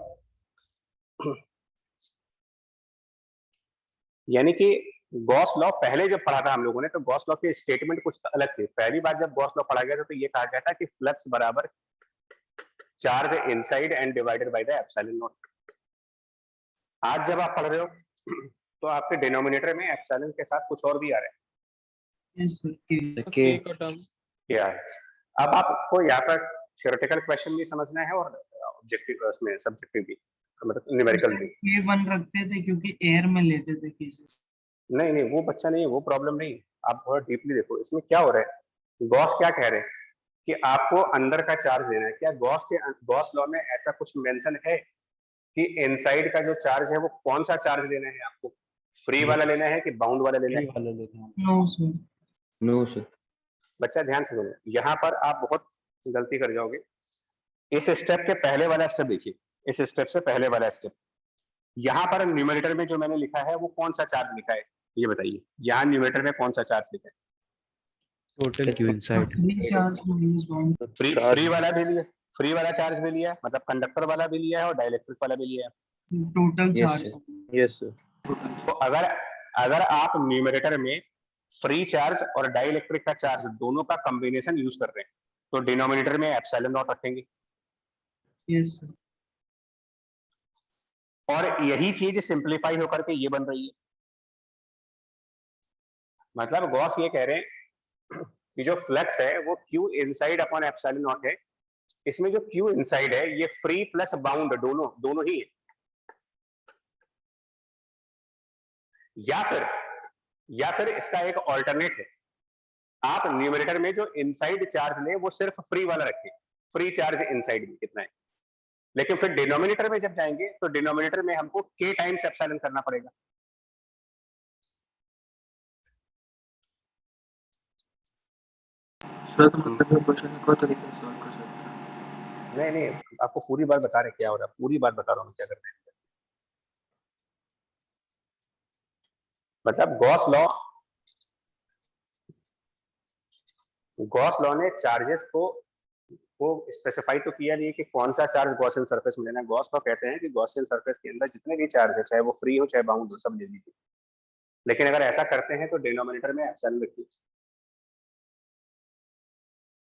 यानी कि गॉस लॉ पहले जब पढ़ा था हम लोगों ने तो गॉस लॉ के स्टेटमेंट कुछ अलग थे। पहली बार जब गॉस लॉ पढ़ा गया था तो ये कहा गया था कि फ्लक्स बराबर charge inside and divided by the epsilon not. आज जब आप पढ़ रहे हो तो आपके डिनोमिनेटर में एप्सिलॉन के साथ कुछ और भी आ रहा है। यस सर K का टर्म क्या है? अब आपको यहाँ पर थियोरेटिकल क्वेश्चन भी समझना है और ऑब्जेक्टिव उसमें सब्जेक्टिव भी, मतलब न्यूमेरिकल भी। K1 रखते थे क्योंकि एयर में लेते थे केसेस। नहीं नहीं, वो बच्चा नहीं है, वो प्रॉब्लम नहीं है। आप थोड़ा डीपली देखो इसमें क्या हो रहा है। गॉस क्या कह रहे हैं कि आपको अंदर का चार्ज लेना है। क्या गॉस लॉ में ऐसा कुछ मेंशन है कि इनसाइड का जो चार्ज है वो कौन सा चार्ज लेना है आपको? फ्री वाला लेना है कि बाउंड वाला लेना है? वाला लेते हैं। No sir. No sir. बच्चा ध्यान से सुनो, यहाँ पर आप बहुत गलती कर जाओगे। इस स्टेप के पहले वाला स्टेप देखिए, इस स्टेप से पहले वाला स्टेप, यहाँ पर न्यूमरेटर में जो मैंने लिखा है वो कौन सा चार्ज लिखा है ये बताइए। यहाँ न्यूमरेटर में कौन सा चार्ज लिखा है? Total Q inside. Free charge minus bound. Free वाला भी लिया, फ्री वाला चार्ज भी लिया, मतलब कंडक्टर वाला भी लिया है और डाइलेक्ट्रिक वाला भी लिया है। Total Yes, charge. sir. Yes sir. तो अगर आप न्यूमरेटर में फ्री चार्ज और डाइलेक्ट्रिक का चार्ज दोनों का कॉम्बिनेशन यूज कर रहे हैं तो डिनोमिनेटर में एप्सिलॉन नॉट रखेंगे। Yes sir. और यही चीज सिंपलीफाई होकर के ये बन रही है। मतलब गॉस ये कह रहे हैं कि जो फ्लक्स है वो Q inside upon epsilon not है। इसमें जो Q इनसाइड है ये फ्री प्लस बाउंड दोनों ही है। या फिर इसका एक ऑल्टरनेट है, आप न्यूमरेटर में जो इनसाइड चार्ज ले वो सिर्फ फ्री वाला रखें, फ्री चार्ज इनसाइड में कितना है। लेकिन फिर डिनोमिनेटर में जब जाएंगे तो डिनोमिनेटर में हमको K टाइम्स एप्सिलॉन करना पड़ेगा। सर तो मतलब ये क्वेश्चन को तरीके से सॉल्व कर सकते हैं? नहीं, आपको पूरी बात बता रहे क्या हो रहा है, पूरी बात बता रहा हूँ क्या करना है। मतलब गॉस लॉ ने चार्जेस को स्पेसिफाई तो किया नहीं कि कौन सा चार्ज गॉसियन सरफेस में लेना है। गॉस लॉ कहते हैं कि गॉसियन सरफेस के अंदर जितने भी चार्ज है, चाहे वो फ्री हो चाहे बाउंड हो, सब ले लीजिए। लेकिन अगर ऐसा करते हैं तो डिनोमिनेटर में एप्सिलॉन रखिए।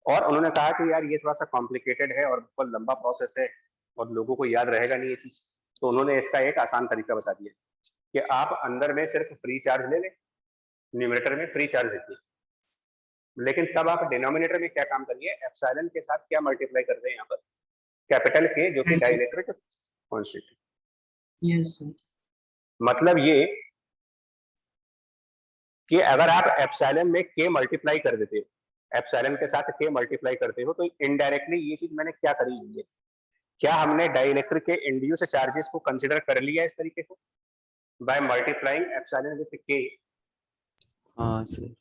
और उन्होंने कहा कि यार ये थोड़ा सा कॉम्प्लिकेटेड है और बहुत लंबा प्रोसेस है और लोगों को याद रहेगा नहीं ये चीज, तो उन्होंने इसका एक आसान तरीका बता दिया कि आप अंदर में सिर्फ फ्री चार्ज ले लें, न्यूमरेटर में फ्री चार्ज लिखिए। लेकिन तब आप डिनोमिनेटर में क्या काम करिए, एप्सिलॉन के साथ क्या मल्टीप्लाई कर दें यहाँ पर, कैपिटल के, जो कि डाइलेक्ट्रिक कांस्टेंट। Yes sir. मतलब ये कि अगर आप एप्सिलॉन में K मल्टीप्लाई कर देते हो, एप्सिलॉन के साथ K मल्टीप्लाई करते हो, तो इनडायरेक्टली ये चीज मैंने क्या करी हुई है, क्या हमने डाइलेक्ट्रिक के इंड्यूस चार्जेस को कंसीडर कर लिया इस तरीके से by multiplying epsilon with K? हाँ sir.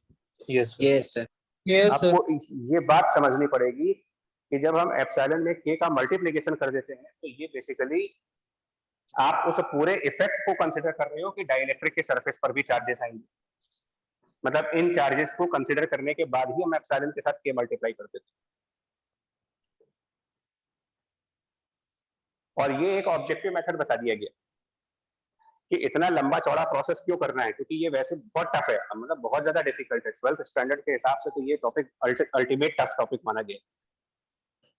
Yes sir. Yes, sir. Yes, sir. आपको ये बात समझनी पड़ेगी कि जब हम एप्सिलॉन में K का मल्टीप्लिकेशन कर देते हैं तो ये बेसिकली आप उस पूरे इफेक्ट को कंसीडर कर रहे हो कि डाइलेक्ट्रिक के सरफेस पर भी चार्जेस आएंगे। मतलब इन चार्जेस को कंसीडर करने के बाद ही हम एप्सिलॉन के साथ K मल्टीप्लाई करते थे। और ये एक ऑब्जेक्टिव मेथड बता दिया गया कि इतना लंबा चौड़ा प्रोसेस क्यों करना है, क्योंकि ये वैसे बहुत टफ है, मतलब बहुत ज्यादा डिफिकल्ट है। 12th स्टैंडर्ड के हिसाब से तो ये टॉपिक अल्टीमेट टफ टॉपिक माना गया।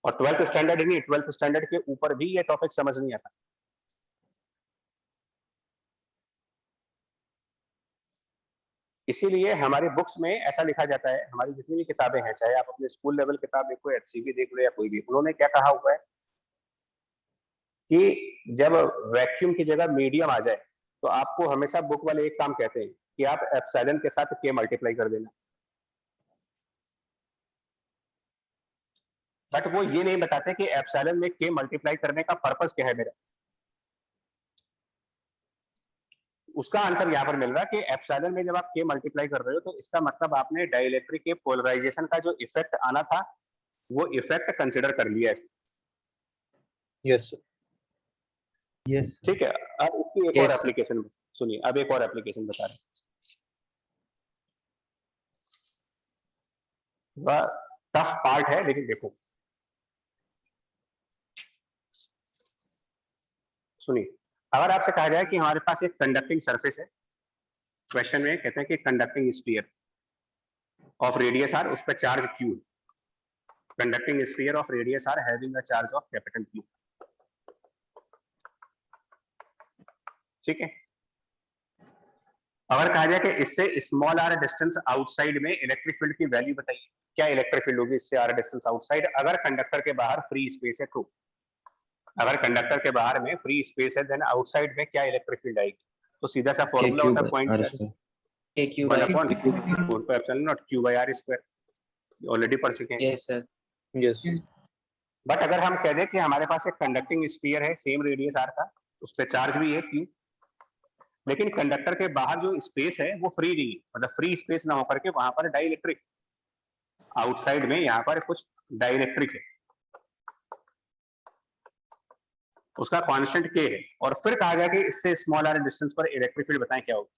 और 12th स्टैंडर्ड नहीं, 12th स्टैंडर्ड के ऊपर भी ये टॉपिक समझ नहीं आता। इसीलिए हमारी बुक्स में ऐसा लिखा जाता है, हमारी जितनी भी किताबें हैं, चाहे आप अपने स्कूल लेवल किताब देखो, HCV देख लो या कोई भी, उन्होंने क्या कहा हुआ है कि जब वैक्यूम की जगह मीडियम आ जाए तो आपको हमेशा बुक वाले एक काम कहते हैं कि आप एप्सिलॉन के साथ K मल्टीप्लाई कर देना। बट वो ये नहीं बताते कि एप्सिलॉन में K मल्टीप्लाई करने का पर्पस क्या है मेरा। उसका आंसर यहाँ पर मिल रहा है कि एप्सिलॉन में जब आप K मल्टीप्लाई कर रहे हो तो इसका मतलब आपने डाइलेक्ट्रिक के पोलराइजेशन का जो इफेक्ट आना था वो इफेक्ट कंसिडर कर लिया है। Yes sir. यस ठीक है। अब इसकी एक Yes, और sir. एप्लीकेशन सुनिए, अब एक और एप्लीकेशन बता रहे हैं। टफ पार्ट है लेकिन देखो, सुनिए। अगर आपसे कहा जाए कि हमारे पास एक कंडक्टिंग सरफेस है, क्वेश्चन में कहते हैं कि conducting sphere of radius R, उस पर charge Q, conducting sphere of radius R having a charge of capital Q। ठीक है। अगर कहा जाए कि इससे स्मॉल r डिस्टेंस आउटसाइड में इलेक्ट्रिक फील्ड की वैल्यू बताइए, क्या इलेक्ट्रिक फील्ड होगी इससे आर डिस्टेंस आउटसाइड, अगर कंडक्टर के बाहर फ्री स्पेस है ट्रू। अगर कंडक्टर के बाहर में फ्री स्पेस है देन आउटसाइड में क्या इलेक्ट्रिक फील्ड आएगी, तो सीधा सा फॉर्मूला होता है point charge K Q 1 by upon 4 pi epsilon not q by r square, already पढ़ चुके हैं। yes sir Yes. बट अगर हम कह दें कि हमारे पास एक कंडक्टिंग स्फीयर है सेम रेडियस r का, उस पे चार्ज भी है q, लेकिन कंडक्टर के बाहर जो स्पेस है वो फ्री नहीं है, मतलब फ्री स्पेस ना होकर के वहां पर डाइलेक्ट्रिक, आउटसाइड में यहाँ पर कुछ डाइलेक्ट्रिक है, उसका कांस्टेंट k है, और फिर कहा गया कि इससे स्मॉल r डिस्टेंस पर इलेक्ट्रिक फील्ड बताएं क्या होगा।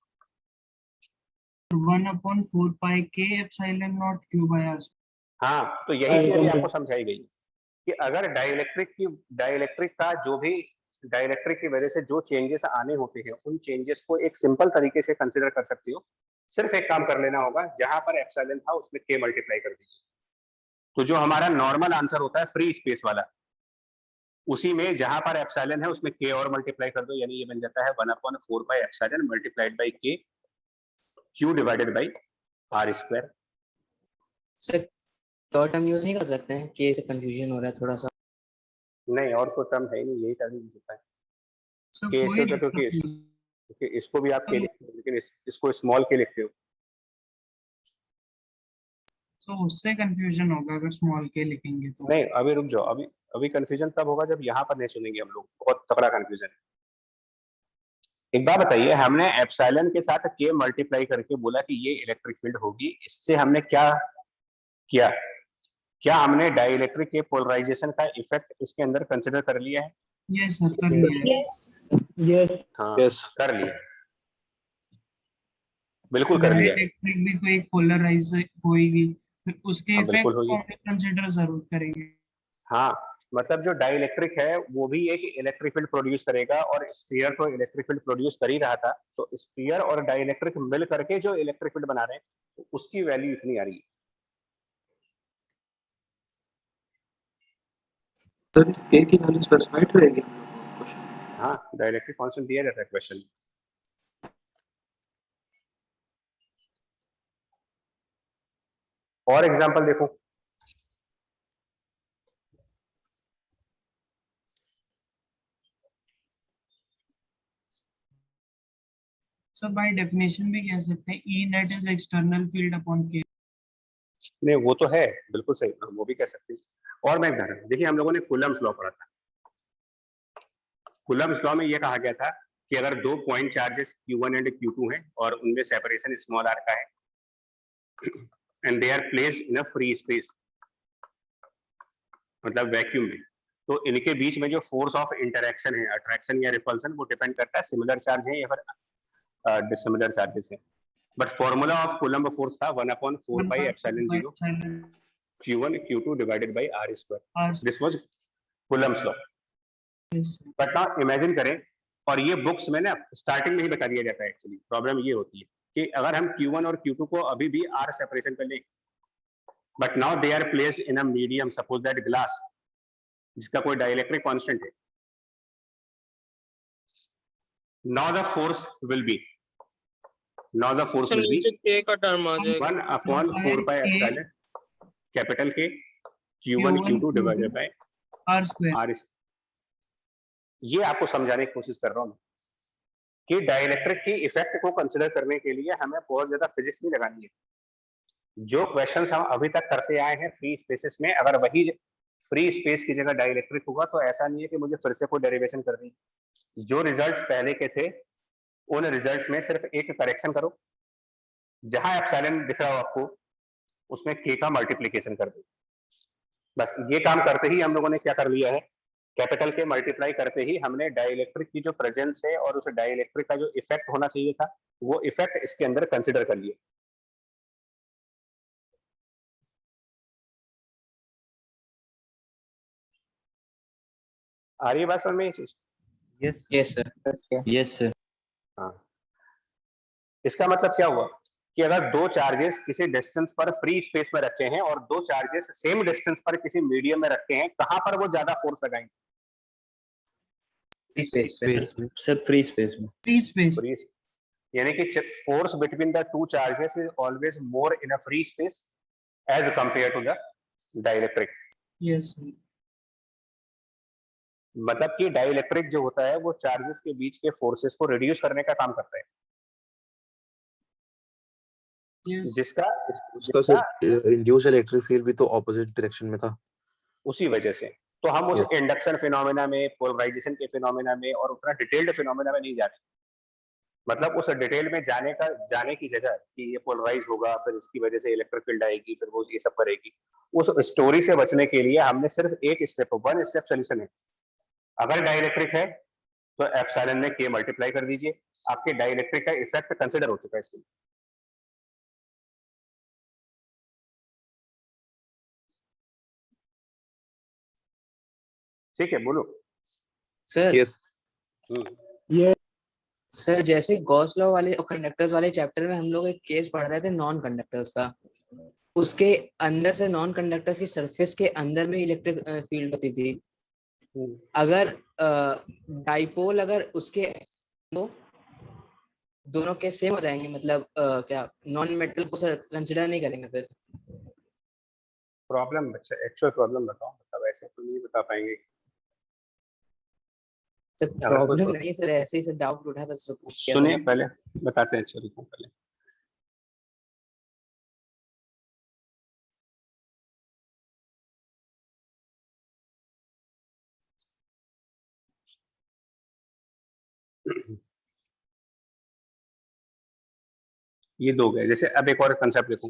1/4 pi K epsilon naught Q by R. हाँ, तो यही चीज अभी आपको समझाई गई कि अगर डाइलेक्ट्रिक का जो भी डाइलेक्ट्रिक की वजह से जो चेंजेस आने होते हैं उन चेंजेस को एक सिंपल तरीके से कंसिडर कर सकते हो। सिर्फ एक काम कर लेना होगा, जहां पर एप्सिलॉन था उसमें k मल्टीप्लाई कर दीजिए, तो जो हमारा नॉर्मल आंसर होता है फ्री स्पेस वाला, उसी में जहां पर एप्सिलॉन है उसमें k और मल्टीप्लाई कर दो, यानी ये बन जाता है 1/4 pi epsilon multiplied by k q divided by r square. Sir dot हम यूज नहीं कर सकते हैं, K से कंफ्यूजन हो रहा है थोड़ा सा। नहीं, और कोई टर्म है ही नहीं, यही टर्म ही होता है So k कोई से, दिक्कत नहीं। क्योंकि इसको भी आप k लिखते हो लेकिन इसको स्मॉल k लिखते हो। तो उससे कंफ्यूजन होगा अगर स्मॉल K लिखेंगे तो। नहीं, अभी रुक जाओ, अभी कंफ्यूजन तब होगा जब यहाँ पर नहीं सुनेंगे हम लोग, बहुत तगड़ा कंफ्यूजन है। एक बात बताइए, हमने एप्सिलॉन के साथ k मल्टीप्लाई करके बोला कि ये इलेक्ट्रिक फील्ड होगी, इससे हमने क्या किया, क्या हमने डाइलेक्ट्रिक के पोलराइजेशन का इफेक्ट इसके अंदर कंसिडर कर लिया है? यस सर, कर लिया है। हाँ Yes. कर लिया, बिल्कुल कर लिया है। इलेक्ट्रिक भी कोई पोलराइज होगी, फिर उसके हाँ, इफेक्ट बिल्कुल को होगी। हम कंसीडर जरूर करेंगे। हाँ, मतलब जो डाइलेक्ट्रिक है वो भी एक इलेक्ट्रिक फील्ड प्रोड्यूस करेगा, और स्फीयर तो इलेक्ट्रिक फील्ड प्रोड्यूस कर ही रहा था, तो स्फीयर और डाइलेक्ट्रिक मिल करके जो इलेक्ट्रिक फील्ड बना रहे हैं तो उसकी वैल्यू इतनी आ रही है। सर इस k की वैल्यू स्पेसिफाइड रहेगी हम लोग को क्वेश्चन। हाँ, डाइलेक्ट्रिक कांस्टेंट दिया जाता है क्वेश्चन में। और एग्जांपल देखो, सर बाय डेफिनेशन भी कह सकते हैं E net is external field upon K। नहीं वो तो है, बिल्कुल सही, वो भी कह सकते हैं। और मैं देखिए, हम लोगों ने कूलम्स लॉ पढ़ा था। कूलम्स लॉ में ये कहा गया था कि अगर दो point charges Q1 and Q2 हैं और उनमें सेपरेशन स्मॉल r का है and they are placed in a free space, मतलब वैक्यूम में, तो इनके बीच में जो फोर्स ऑफ इंटरेक्शन है, अट्रैक्शन या रिपल्सन, वो डिपेंड करता है सिमिलर चार्ज है या फिर डिसिमिलर चार्जेस है। But formula of coulomb force था 1/4 pi epsilon 0 Q1 Q2 divided by r square. This was Coulomb's law. But now imagine करें, और ये बुक्स में ना स्टार्टिंग में ही बता दिया जाता है, एक्चुअली प्रॉब्लम ये होती है कि अगर हम Q1 और Q2 को अभी भी r सेपरेशन पे लें, but now they are placed in a medium, suppose that glass, जिसका कोई डाइलेक्ट्रिक कांस्टेंट है, now the force will be sir नीचे k का टर्म आ जाएगा। 1/4 pi epsilon capital K Q1 Q2 divided by R square. r। ये आपको समझाने की कोशिश कर रहा हूँ कि डाइलेक्ट्रिक की इफेक्ट को कंसिडर करने के लिए हमें बहुत ज्यादा फिजिक्स नहीं लगानी है। जो क्वेश्चंस हम अभी तक करते आए हैं फ्री स्पेसेस में, अगर वही फ्री स्पेस की जगह डाइलेक्ट्रिक होगा तो ऐसा नहीं है कि मुझे फिर से कोई डेरिवेशन करनी। जो रिजल्ट्स पहले के थे उन रिजल्ट्स में सिर्फ एक करेक्शन करो, जहां एप्सिलॉन दिख रहा हो आपको उसमें k का मल्टीप्लिकेशन कर दो। बस ये काम करते ही हम लोगों ने क्या कर लिया है, कैपिटल के मल्टीप्लाई करते ही हमने डाइलेक्ट्रिक की जो प्रेजेंस है और उस डाइलेक्ट्रिक का जो इफेक्ट होना चाहिए था वो इफेक्ट इसके अंदर कंसिडर कर लिया। आ रही है बात समझ में ये चीज? Yes. yes sir Yes, sir. हाँ, इसका मतलब क्या हुआ कि अगर दो चार्जेस किसी डिस्टेंस पर फ्री स्पेस में रखे हैं और दो चार्जेस सेम डिस्टेंस पर किसी मीडियम में रखे हैं, कहां पर वो ज्यादा फोर्स लगाएंगे? free space Space में. Sir, free space में. Free space. फ्री, यानी कि force between the two charges is always more in a free space as compare to the dielectric. Yes. मतलब कि डाइलेक्ट्रिक जो होता है वो चार्जेस के बीच के फोर्सेस को रिड्यूस करने का काम करता है, Yes. जिसका उसका सर इंड्यूस इलेक्ट्रिक फील्ड भी तो ऑपोजिट डायरेक्शन में था। उसी वजह से तो हम उस Yes. इंडक्शन फिनोमेना में, पोलराइजेशन के फिनोमेना में और उतना डिटेल्ड फिनोमेना में नहीं जाते। मतलब उस डिटेल में जाने की जगह कि ये पोलराइज होगा, फिर इसकी वजह से इलेक्ट्रिक फील्ड आएगी, फिर वो ये सब करेगी, उस स्टोरी से बचने के लिए हमने सिर्फ एक स्टेप, वन स्टेप सोल्यूशन है। अगर डाइलेक्ट्रिक है तो एप्सिलॉन में के मल्टीप्लाई कर दीजिए, आपके डाइलेक्ट्रिक का इफेक्ट कंसिडर हो चुका है इसमें। ठीक है, बोलो। सर यस सर जैसे गॉस लॉ वाले और कंडक्टर्स वाले चैप्टर में हम लोग एक केस पढ़ रहे थे नॉन कंडक्टर्स का, उसके अंदर से नॉन कंडक्टर्स की सरफेस के अंदर में इलेक्ट्रिक फील्ड होती थी। अगर डाइपोल अगर उसके तो दोनों केस सेम हो जाएंगे, मतलब क्या नॉन मेटल को सर कंसिडर नहीं करेंगे फिर? प्रॉब्लम बच्चा, एक्चुअल प्रॉब्लम बताओ, मतलब ऐसे तो नहीं बता पाएंगे। सर अगर कोई प्रॉब्लम नहीं सर, ऐसे ही सर डाउट उठा था सर पूछ किया सुनिए, था। पहले बताते हैं, चलिए पहले ये दो गए। जैसे अब एक और कंसेप्ट देखो,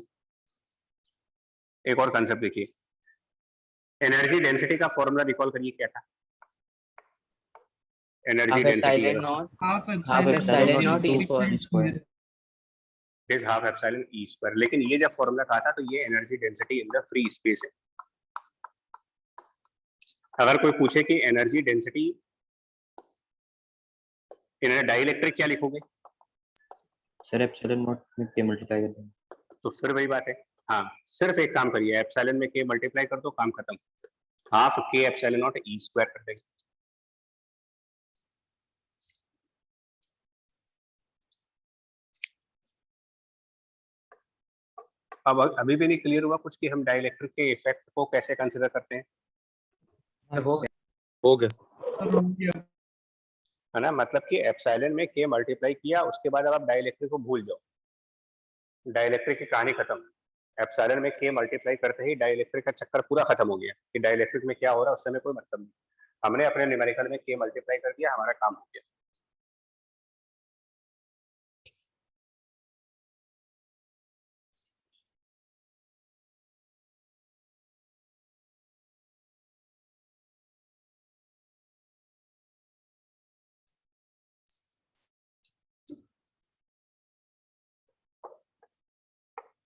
एक और कंसेप्ट देखिए, एनर्जी डेंसिटी का फॉर्मूला रिकॉल करिए, क्या था? Energy half density epsilon not Half half epsilon epsilon not naught E E square square. Is half epsilon E square. लेकिन ये जब फॉर्मूला कहा था तो ये energy density in the free space है। अगर कोई पूछे कि एनर्जी डेंसिटी इन डाइलेक्ट्रिक क्या लिखोगे, सर एप्सिलॉन नॉट में के मल्टीप्लाई कर देंगे। तो फिर वही बात है। हाँ, सिर्फ एक काम करिए, एप्सिलॉन में के मल्टीप्लाई कर दो, काम खत्म। हाफ के एप्सिलॉन नॉट ई स्क्वायर कर देंगे। अब अभी भी नहीं क्लियर हुआ कुछ कि हम डाइलेक्ट्रिक के इफेक्ट को कैसे कंसिडर करते हैं? हो गया। हो गया है ना, मतलब कि एप्सिलॉन में के मल्टीप्लाई किया, उसके बाद अब आप डाइलेक्ट्रिक को भूल जाओ, डाइलेक्ट्रिक की कहानी खत्म। एप्सिलॉन में के मल्टीप्लाई करते ही डाइलेक्ट्रिक का चक्कर पूरा खत्म हो गया कि डाइलेक्ट्रिक में क्या हो रहा है उससे हमें कोई मतलब नहीं। हमने अपने न्यूमेरिकल में के मल्टीप्लाई कर दिया, हमारा काम हो गया।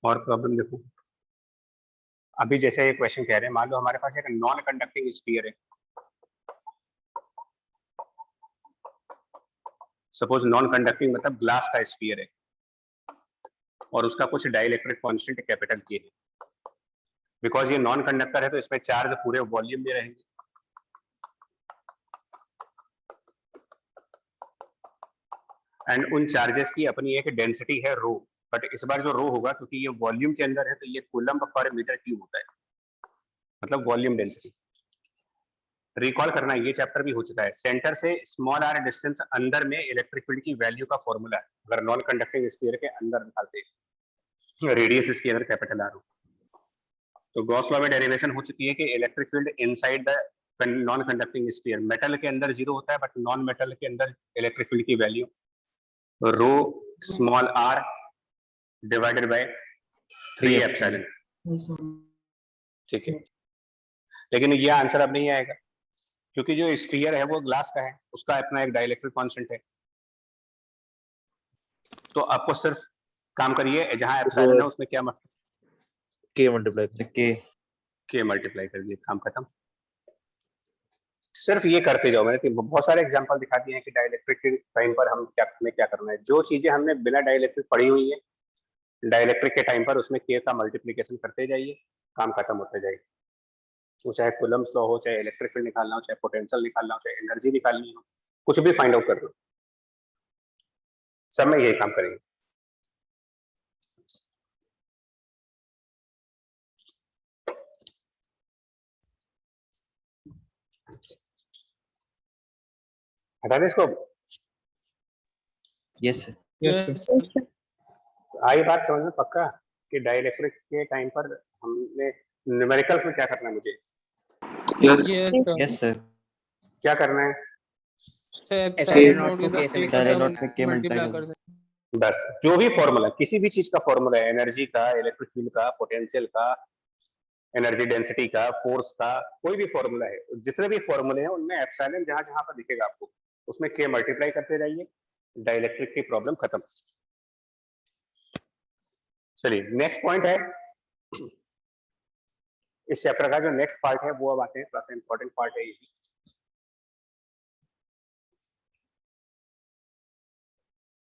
और प्रॉब्लम देखो, अभी जैसे एक क्वेश्चन कह रहे हैं, मान लो हमारे पास एक नॉन कंडक्टिंग स्फीयर है, सपोज नॉन कंडक्टिंग मतलब ग्लास का स्फीयर है, और उसका कुछ डाइलेक्ट्रिक कांस्टेंट कैपिटल के है। बिकॉज ये नॉन कंडक्टर है तो इसमें चार्ज पूरे वॉल्यूम में रहेंगे। एंड उन चार्जेस की अपनी एक डेंसिटी है रो, बट इस बार जो रो होगा, क्योंकि ये वॉल्यूम के अंदर है, तो ये कूलम्ब पर मीटर क्यूब होता है, मतलब वॉल्यूम डेंसिटी। रिकॉल करना, ये चैप्टर भी हो चुका है। सेंटर से स्मॉल आर डिस्टेंस अंदर में इलेक्ट्रिक फील्ड की वैल्यू का फॉर्मूला है, अगर नॉन कंडक्टिंग स्फीयर के अंदर निकालते हैं, रेडियस इसके अंदर कैपिटल आर हो। तो गॉस लॉ में डेरिवेशन हो चुकी है कि electric field inside the non conducting sphere, metal के अंदर 0 होता है, बट नॉन मेटल के अंदर इलेक्ट्रिक फील्ड की value rho small R divided by 3 epsilon. ठीक है, लेकिन ये आंसर अब नहीं आएगा, क्योंकि जो स्फीयर है वो ग्लास का है, उसका अपना एक डाइलेक्ट्रिक कांस्टेंट है। तो आपको सिर्फ काम करिए, जहां एप्सिलॉन है उसमें क्या के मल्टीप्लाई के मल्टीप्लाई कर दिए, काम खत्म। सिर्फ ये करते जाओ। मैंने बहुत सारे एग्जांपल दिखा दिए हैं कि डाइलेक्ट्रिक के टाइम पर हमें क्या करना है। जो चीजें हमने बिना डाइलेक्ट्रिक पढ़ी हुई है, डाइलेक्ट्रिक के टाइम पर उसमें के का मल्टीप्लिकेशन करते जाइए, काम खत्म होते जाइए। वो चाहे कूलम्ब्स लॉ हो, चाहे इलेक्ट्रिक फील्ड निकालना हो, चाहे पोटेंशियल निकालना हो, चाहे एनर्जी निकालनी हो, कुछ भी फाइंड आउट कर लो, सब में यही काम करेंगे। हटा दे इसको। Yes, sir. Yes, sir. आई बात समझ में पक्का कि डाइलेक्ट्रिक के टाइम पर हमने न्यूमेरिकल्स में क्या करना है मुझे? Yes. Yes, sir. Yes, sir. क्या करना है? Sir, Epsilon epsilon naught naught को is K से a multiply term करना है। K multiply multiply कर दें। बस जो भी फॉर्मूला, किसी भी चीज का फॉर्मूला है, एनर्जी का, इलेक्ट्रिक फील्ड का, पोटेंशियल का, एनर्जी डेंसिटी का, फोर्स का, कोई भी फॉर्मूला है, जितने भी फॉर्मूले हैं उनमें एप्सिलॉन जहां जहां पर दिखेगा आपको उसमें के मल्टीप्लाई करते रहिए, डाइलेक्ट्रिक की प्रॉब्लम खत्म। चलिए नेक्स्ट पॉइंट है, इस चैप्टर का जो नेक्स्ट पार्ट है वो अब आते हैं, थोड़ा सा इंपॉर्टेंट पार्ट है ये।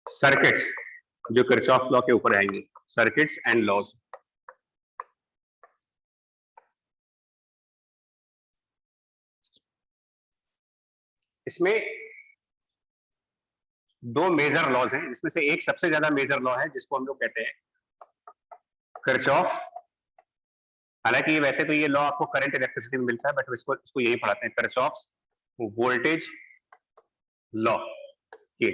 सर्किट्स, जो किरचॉफ लॉ के ऊपर आएंगे, सर्किट्स एंड लॉज। इसमें दो मेजर लॉज हैं, जिसमें से एक सबसे ज्यादा मेजर लॉ है जिसको हम लोग कहते हैं किरचॉफ। हालांकि वैसे तो ये लॉ आपको करंट इलेक्ट्रिसिटी में मिलता है, बट इसको यही पढ़ाते हैं, किरचॉफ्स वोल्टेज लॉ के,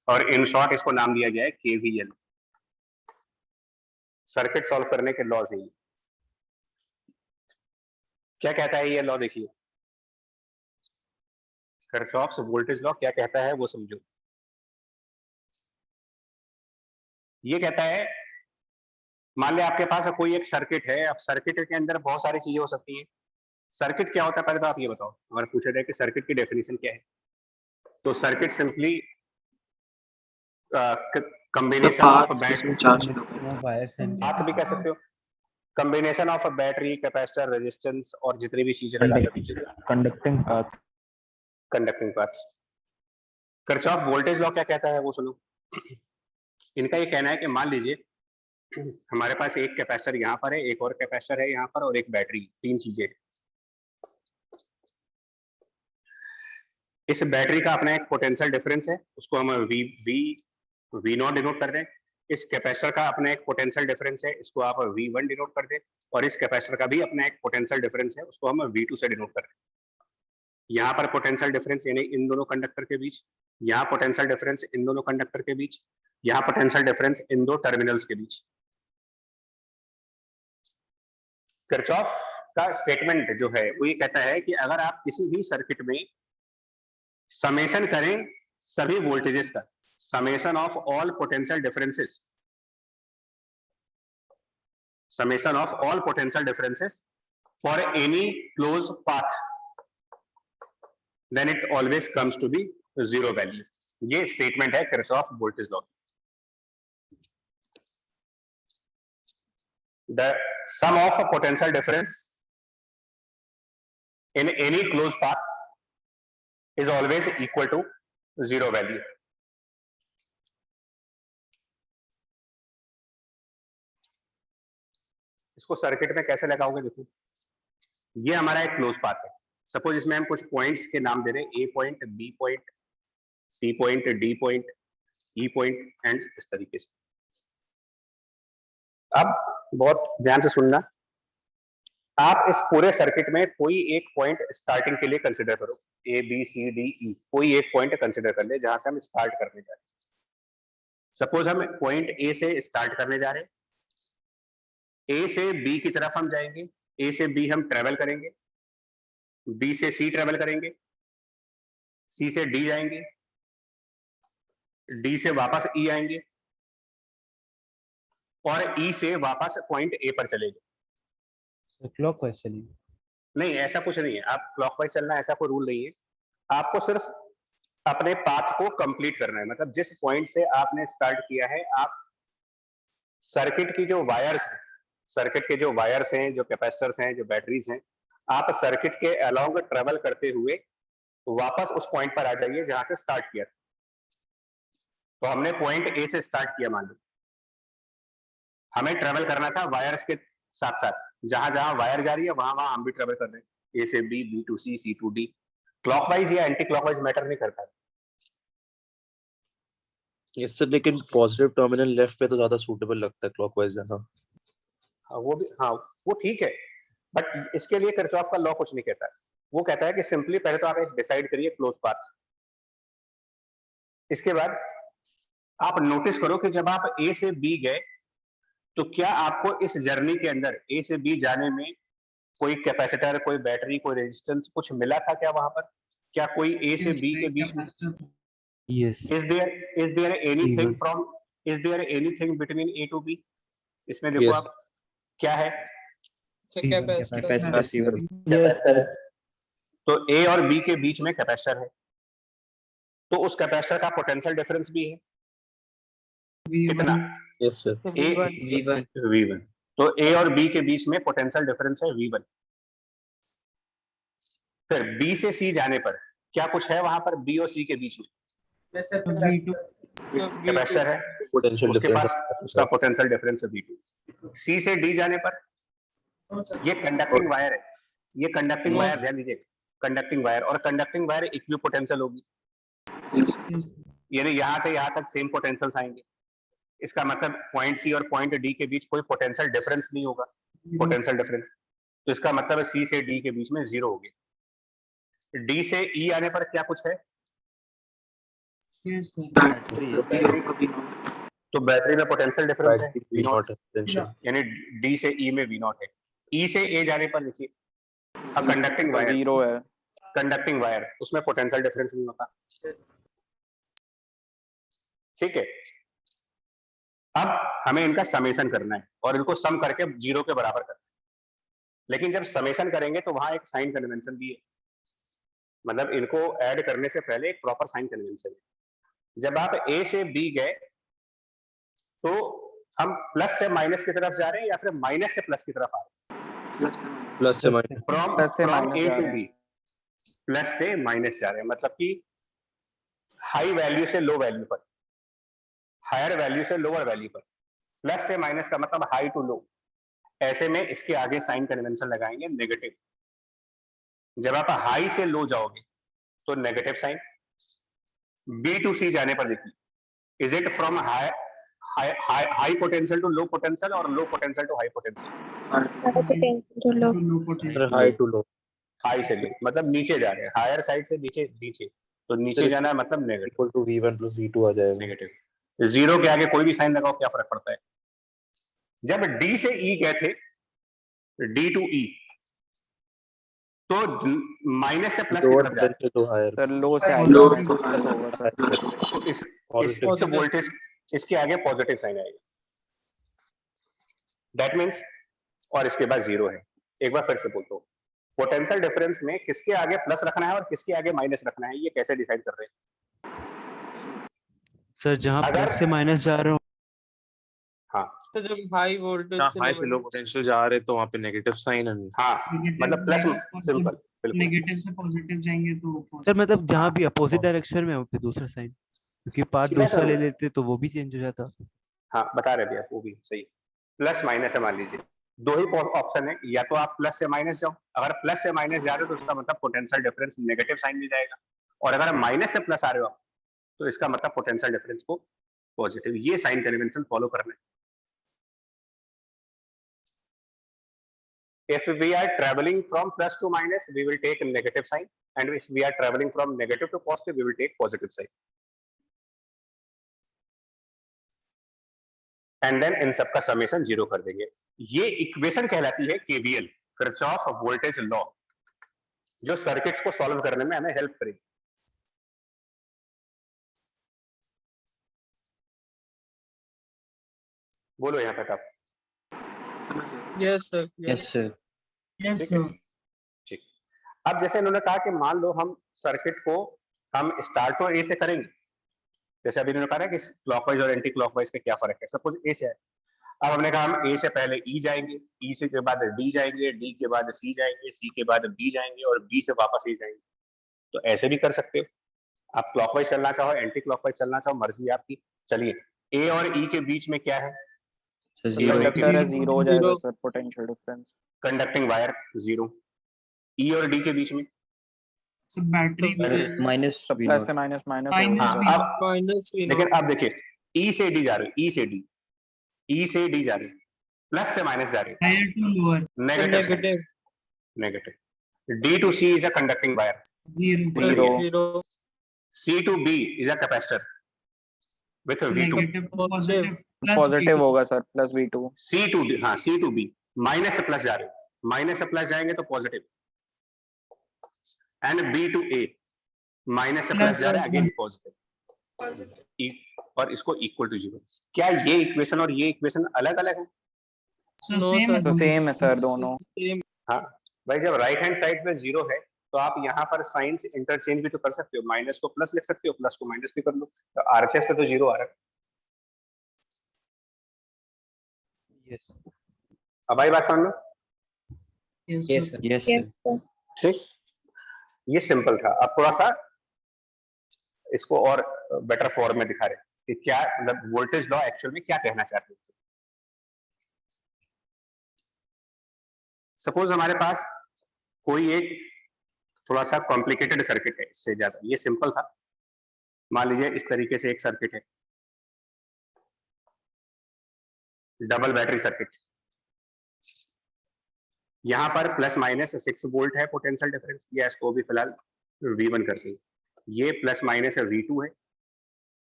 और इन शॉर्ट इसको नाम दिया गया है केवीएल। सर्किट सॉल्व करने के लॉज हैं। क्या कहता है ये लॉ? देखिए किरचॉफ्स वोल्टेज लॉ क्या कहता है वो समझो। ये कहता है, मान ले आपके पास कोई एक सर्किट है, अब सर्किट के अंदर बहुत सारी चीजें हो सकती हैं। सर्किट क्या होता है पहले तो आप ये बताओ, अगर पूछा जाए कि सर्किट की डेफिनेशन क्या है, तो circuit simply combination of battery, charge होगा। No wires and आप भी कह सकते हो combination of battery, capacitor, resistance और जितनी भी चीजें लगा सकती हैं, conducting path. Conducting part. Kirchhoff voltage law क्या कहता है वो सुनो। इनका ये कहना है कि मान लीजिए हमारे पास एक कैपेसिटर यहाँ पर है, एक और कैपेसिटर है यहाँ पर, और एक बैटरी, तीन चीजें। इस बैटरी का अपना एक पोटेंशियल डिफरेंस है, उसको हम वी नॉट डिनोट कर दें। इस कैपेसिटर का अपना एक पोटेंशियल डिफरेंस है, इसको आप V1 डिनोट कर दें, और इस कैपेसिटर का भी अपना एक पोटेंशियल डिफरेंस है, उसको हम V2 से डिनोट कर दें। यहाँ पर पोटेंशियल डिफरेंस यानी इन दोनों कंडक्टर के बीच, यहाँ पोटेंशियल डिफरेंस इन दोनों कंडक्टर के बीच, यहाँ पोटेंशियल डिफरेंस इन दो टर्मिनल्स के बीच। किरचॉफ का स्टेटमेंट जो है वो ये कहता है कि अगर आप किसी भी सर्किट में समेशन करें सभी वोल्टेजेस का, summation of all potential differences, summation of all potential differences for any closed path, then it always comes to be zero value. ये स्टेटमेंट है Kirchhoff voltage law. The sum of a potential difference in any closed path is always equal to zero value. इसको सर्किट में कैसे लगाओगे? देखो ये हमारा एक क्लोज पाथ है, सपोज इसमें हम कुछ पॉइंट्स के नाम दे रहे हैं, A point, B point, C point, D point, E point and इस तरीके से। अब बहुत ध्यान से सुनना, आप इस पूरे सर्किट में कोई एक पॉइंट स्टार्टिंग के लिए कंसिडर करो, A B C D E, कोई एक पॉइंट कंसिडर कर ले जहां से हम स्टार्ट करने जा रहे हैं। सपोज हम पॉइंट ए से स्टार्ट करने जा रहे हैं, ए से बी की तरफ हम जाएंगे, ए से बी हम ट्रेवल करेंगे, बी से सी ट्रेवल करेंगे, सी से डी जाएंगे, डी से वापस ई आएंगे, और ई से वापस पॉइंट ए पर चलेंगे। clockwise चलेंगे। नहीं, ऐसा कुछ नहीं है, आप क्लॉकवाइज चलना ऐसा कोई रूल नहीं है, आपको सिर्फ अपने पाथ को कंप्लीट करना है। मतलब जिस पॉइंट से आपने स्टार्ट किया है, आप सर्किट की जो वायर्स हैं, सर्किट के जो वायर्स हैं, जो कैपेसिटर्स हैं, जो बैटरीज हैं, आप सर्किट के अलोंग ट्रेवल करते हुए वापस उस पॉइंट पर आ जाइए जहां से स्टार्ट किया। तो हमने पॉइंट ए से स्टार्ट किया, मान लो हमें ट्रेवल करना था वायर्स के साथ साथ, जहां जहां वायर जा रही है वहां वहां हम भी ट्रेवल कर रहे हैं, ए से B, B to C, C to D. Clockwise या एंटी क्लॉकवाइज मैटर नहीं करता। यस सर, लेकिन पॉजिटिव टर्मिनल लेफ्ट पे तो ज्यादा सूटेबल लगता है क्लॉकवाइज जाना। वो भी, हाँ वो ठीक है, बट इसके लिए किरचॉफ का लॉ कुछ नहीं कहता। वो कहता है कि सिंपली पहले तो आप एक डिसाइड करिए क्लोज पाथ। इसके बाद आप नोटिस करो कि जब आप ए से बी गए तो क्या आपको इस जर्नी के अंदर ए से बी जाने में कोई कैपेसिटर, कोई बैटरी, कोई रेजिस्टेंस कुछ मिला था क्या वहां पर? क्या कोई ए से बी के बीच में Yes. is there anything Even. from is there anything between A to B? इसमें देखो Yes. आप क्या है, So Even capacitor. Capacitor capacitor है। तो A और B के बीच में कैपेसिटर है, तो उस कैपेसिटर का पोटेंशियल डिफरेंस भी है कितना? Yes, sir. A V1 V1। तो A और B के बीच में पोटेंशियल डिफरेंस है V1। फिर B से C जाने पर क्या कुछ है वहां पर B और C के बीच में? V2 कैपेसिटर है, Potential उसके difference. पास उसका पोटेंशियल डिफरेंस है V2। C से D जाने पर ये कंडक्टिंग वायर है, ये कंडक्टिंग वायर, ध्यान दीजिए, कंडक्टिंग वायर, और कंडक्टिंग वायर इक्वी पोटेंशियल होगी, यानी यहाँ से यहाँ तक सेम पोटेंशियल्स आएंगे। इसका मतलब पॉइंट सी और पॉइंट डी के बीच कोई पोटेंशियल डिफरेंस नहीं होगा, पोटेंशियल डिफरेंस। तो इसका मतलब सी से डी के बीच में 0 हो गया। डी से ई आने पर क्या कुछ है? Yes, sir. बैटरी को भी नॉट। तो बैटरी में पोटेंशियल डिफरेंस है Battery V V0 नॉट, है potential. यानी डी से ई में V नॉट है। ई से ए जाने पर देखिए कंडक्टिंग वायर, 0 है। कंडक्टिंग वायर, उसमें पोटेंशियल डिफरेंस नहीं होता। ठीक है, अब हमें इनका समेशन करना है और इनको सम करके 0 के बराबर करना है। लेकिन जब समेशन करेंगे तो वहां एक साइन कन्वेंशन भी है, मतलब इनको ऐड करने से पहले एक प्रॉपर साइन कन्वेंशन है। जब आप ए से बी गए तो हम प्लस से माइनस की तरफ जा रहे हैं या फिर माइनस से प्लस की तरफ आ रहे हैं? Plus से minus. फ्रॉम प्लस से फ्रॉम माइनस ए जा टू रहे बी, प्लस से माइनस जा रहे हैं, मतलब कि हाई वैल्यू से लो वैल्यू पर, हायर वैल्यू से लोअर वैल्यू पर। प्लस से माइनस का मतलब हाई टू लो। ऐसे में इसके आगे साइन कन्वेंशन लगाएंगे नेगेटिव। जब आप हाई से लो जाओगे तो negative sign. B to C जाने पर देखिए, is it from high potential to low potential और low potential to high potential? to low potential. High to low. High से लो मतलब नीचे जा रहे हैं, हायर साइड से नीचे, नीचे तो नीचे जाना है मतलब negative, Equal to V1 plus V2 आ जाएगा. नेगेटिव। 0 के आगे कोई भी साइन लगाओ क्या फर्क पड़ता है? जब डी से ई गए थे, डी टू ई, तो माइनस से प्लस की Lower तरफ जा रहे potential to higher. सर लो से हाई लो प्लस होगा सर। हैं। तो इस Positive. वोल्टेज इसके आगे पॉजिटिव साइन आएगा, दैट मीन्स, और इसके बाद 0 है। एक बार फिर से बोलता हूँ, पोटेंशियल डिफरेंस में किसके आगे प्लस रखना है और किसके आगे माइनस रखना है, ये कैसे डिसाइड कर रहे हैं? सर जहाँ अगर- प्लस से माइनस जा रहे हो हाँ तो जब हाई वोल्टेज से हाई से लो पोटेंशियल जा रहे तो वहाँ पे नेगेटिव साइन है. हाँ, मतलब प्लस सिंपल, बिल्कुल। नेगेटिव से पॉजिटिव जाएंगे तो सर मतलब जहाँ भी अपोजिट डायरेक्शन में हो फिर दूसरा साइन, क्योंकि पार्ट सीधा दूसरा करो। ले लेते तो वो भी चेंज हो जाता। हाँ बता रहे भैया, वो भी सही। प्लस माइनस है, मान लीजिए दो ही ऑप्शन है, या तो आप प्लस से माइनस जाओ। अगर प्लस से माइनस जा रहे हो तो उसका मतलब पोटेंशियल डिफरेंस नेगेटिव साइन में जाएगा, और अगर माइनस से प्लस आ रहे हो आप तो इसका मतलब पोटेंशियल डिफरेंस को पॉजिटिव। ये साइन कन्वेंशन फॉलो करना है। If we are traveling from plus to minus, we will take a negative sign, and if we are traveling from negative to positive, we will take positive sign. And then इन सबका समेशन 0 कर देंगे। ये इक्वेशन कहलाती है KVL, किरचॉफ वोल्टेज लॉ, जो सर्किट्स को सॉल्व करने में हमें हेल्प करेगी। बोलो यहाँ तक आप। Yes sir yes sir yes ठीक है, ठीक। अब जैसे इन्होंने कहा कि मान लो हम सर्किट को हम स्टार्ट तो ए से करेंगे, जैसे अभी इन्होंने कहा कि क्लॉकवाइज और एंटी क्लॉकवाइज में क्या फर्क है, सपोज ए से है। अब हमने कहा हम ए से पहले ई जाएंगे, ई से के बाद डी जाएंगे, डी के बाद सी जाएंगे, सी के बाद बी जाएंगे और बी से वापस ए जाएंगे। तो ऐसे भी कर सकते हो, आप क्लॉकवाइज चलना चाहो, एंटी क्लॉकवाइज चलना चाहो, मर्जी आपकी। चलिए, ए और ई के बीच में क्या है? कंडक्टर है 0 हो जाएगा sir potential difference. Conducting wire 0। ई और डी के बीच में सो बैटरी माइनस प्लस से माइनस माइनस Minus हाँ, होगा। अब माइनस लेकिन अब देखिए, ई से डी जा रहे, ई से डी, ई से डी जा रहे, प्लस से माइनस जा रहे, higher to lower negative negative negative. D to C is a conducting wire. Zero. Zero. C to B is a capacitor with a V2. Negative to positive plus positive V2. होगा sir, plus V2. C to D, हाँ C to B, माइनस से प्लस जा रहे हो, माइनस से प्लस जाएंगे तो positive, and B to A, minus से प्लस जा रहा है, अगेन पॉजिटिव, और इसको इक्वल टू 0. क्या ये इक्वेशन और ये इक्वेशन अलग अलग है? So No, same sir. है तो दोनों. सेम है सर दोनों. Same. हाँ भाई, जब राइट हैंड साइड पे 0 है तो आप यहाँ पर साइन से इंटरचेंज भी तो कर सकते हो, माइनस को प्लस लिख सकते हो, प्लस को माइनस भी कर लो, तो आरएचएस पे तो 0 आ रहा है. यस अब आई बात समझ लो? Yes, yes sir. Sir. Yes ठीक, ये सिंपल था. अब थोड़ा सा इसको और बेटर फॉर्म में दिखा रहे हैं कि क्या मतलब वोल्टेज लॉ एक्चुअल में क्या कहना चाहते हैं. सपोज हमारे पास कोई एक थोड़ा सा कॉम्प्लिकेटेड सर्किट है, इससे ज्यादा ये सिंपल था. मान लीजिए इस तरीके से एक सर्किट है, डबल बैटरी सर्किट. यहां पर प्लस माइनस 6 वोल्ट है पोटेंशियल डिफरेंस, या इसको भी फिलहाल V1 करते हैं. ये प्लस माइनस V2 है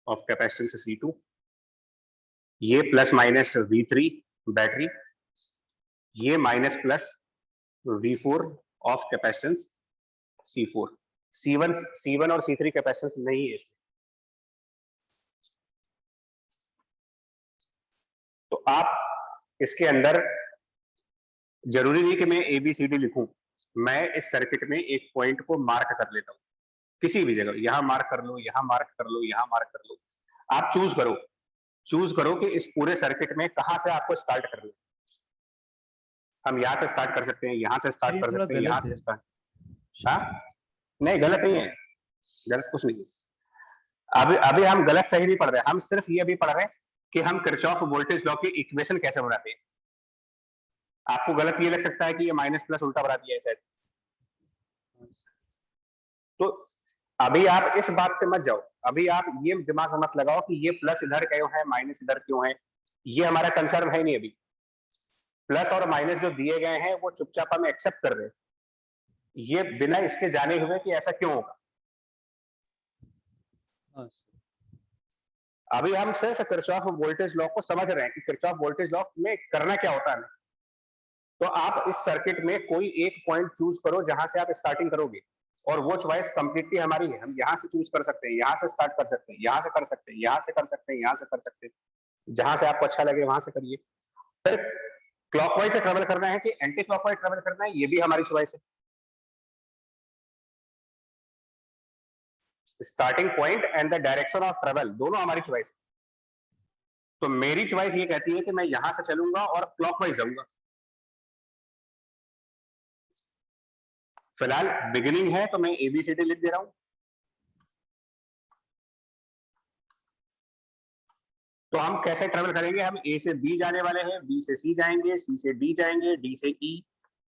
ऑफ कैपेसिटेंस C2, ये प्लस माइनस V3 बैटरी, ये minus plus V4 of capacitance C4. C1 और C3 कैपेसिटेंस नहीं है इसमें. तो आप इसके अंदर जरूरी नहीं कि मैं ABCD लिखूं, मैं इस सर्किट में एक पॉइंट को मार्क कर लेता हूं किसी भी जगह. यहां मार्क कर लो, यहां मार्क कर लो, यहां मार्क कर लो. आप चूज करो कि इस पूरे सर्किट में कहां से आपको स्टार्ट करना है. हम यहां से स्टार्ट कर सकते हैं, यहां से स्टार्ट ये कर थोड़ा सकते हैं, गलत यहां है. से स्टार्ट. हाँ नहीं, गलत नहीं है, गलत कुछ नहीं है. अभी हम गलत सही नहीं पढ़ रहे, हम सिर्फ ये अभी पढ़ रहे हैं कि हम किरचॉफ वोल्टेज लॉ की इक्वेशन कैसे बनाते हैं. आपको गलत ये लग सकता है कि ये माइनस प्लस उल्टा बना दिया है शायद. तो अभी आप इस बात पे मत जाओ, अभी आप ये दिमाग में मत लगाओ कि ये प्लस इधर क्यों है, माइनस इधर क्यों है. ये हमारा कंसर्न है नहीं. अभी प्लस और माइनस जो दिए गए हैं वो चुपचाप हम एक्सेप्ट कर रहे हैं, ये बिना इसके जाने हुए कि ऐसा क्यों होगा. अभी हम सिर्फ किरचॉफ वोल्टेज लॉ को समझ रहे हैं कि किरचॉफ वोल्टेज लॉ में करना क्या होता है. तो आप इस सर्किट में कोई एक पॉइंट चूज करो जहां से आप स्टार्टिंग करोगे, और वो चॉइस कंप्लीटली हमारी है. हम यहां से चूज कर सकते हैं, यहां से स्टार्ट कर सकते हैं, यहां से कर सकते हैं, यहां से कर सकते हैं, यहां से कर सकते हैं. जहां से आपको अच्छा लगे वहां से करिए. फिर क्लॉकवाइज से ट्रेवल करना है कि एंटी क्लॉकवाइज ट्रेवल करना है, ये भी हमारी चॉइस है. Starting point and the direction of travel दोनों हमारी चॉइस है. तो मेरी चॉइस ये कहती है कि मैं यहां से चलूंगा और क्लॉकवाइज जाऊंगा. फिलहाल बिगिनिंग है तो मैं ABCD लिख दे रहा हूं. तो हम कैसे ट्रेवल करेंगे, हम A से B जाने वाले हैं, B से C जाएंगे, C से D जाएंगे, D से E,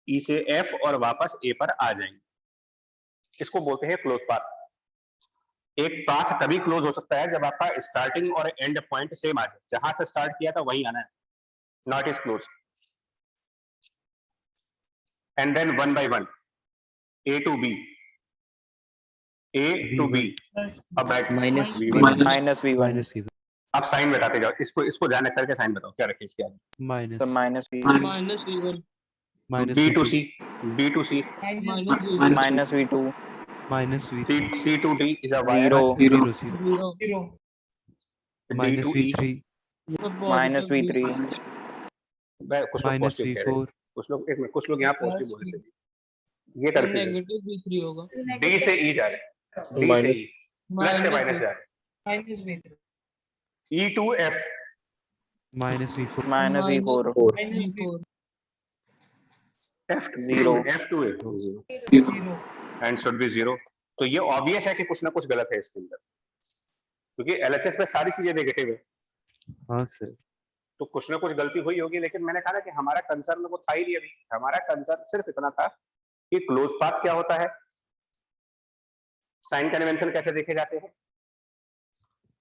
E से F और वापस A पर आ जाएंगे. इसको बोलते हैं क्लोज पाथ. एक पाथ तभी क्लोज हो सकता है जब आपका स्टार्टिंग और एंड पॉइंट सेम आ जाए. जहां से स्टार्ट किया था वहीं आना है, not is close. And then one by one A to B, A to B. Plus अब बैठ माइनस माइनस V1. माइनस आप साइन बताते जाओ, इसको ध्यान रख करके साइन बताओ क्या रखे इसके आगे. तो minus minus V1. Minus V1. Minus B to C, B to C, Minus V2. Minus V2. Minus V3 C to D is a wire. Zero. Zero zero Zero. zero. D minus to E, V3 minus V3. कुछ लोग माइनस पॉजिटिव कह रहे हैं, V4 कुछ लोग यहाँ पॉजिटिव बोल रहे थे. ये तो करके negative V3 होगा. D से E जा रहे हैं, D से E, प्लस से माइनस जा रहे हैं. Minus V3. E to F, minus V4 minus V4. Minus V4. F Zero. F to A, zero. and should be 0. तो ये ऑब्वियस है कि कुछ ना कुछ गलत है इसके अंदर, क्योंकि LHS में सारी चीजें नेगेटिव है. हाँ सर तो कुछ ना कुछ गलती हुई होगी, लेकिन मैंने कहा ना कि हमारा कंसर्न वो था ही नहीं. अभी हमारा कंसर्न सिर्फ इतना था कि क्लोज पाथ क्या होता है, साइन कन्वेंशन कैसे देखे जाते हैं,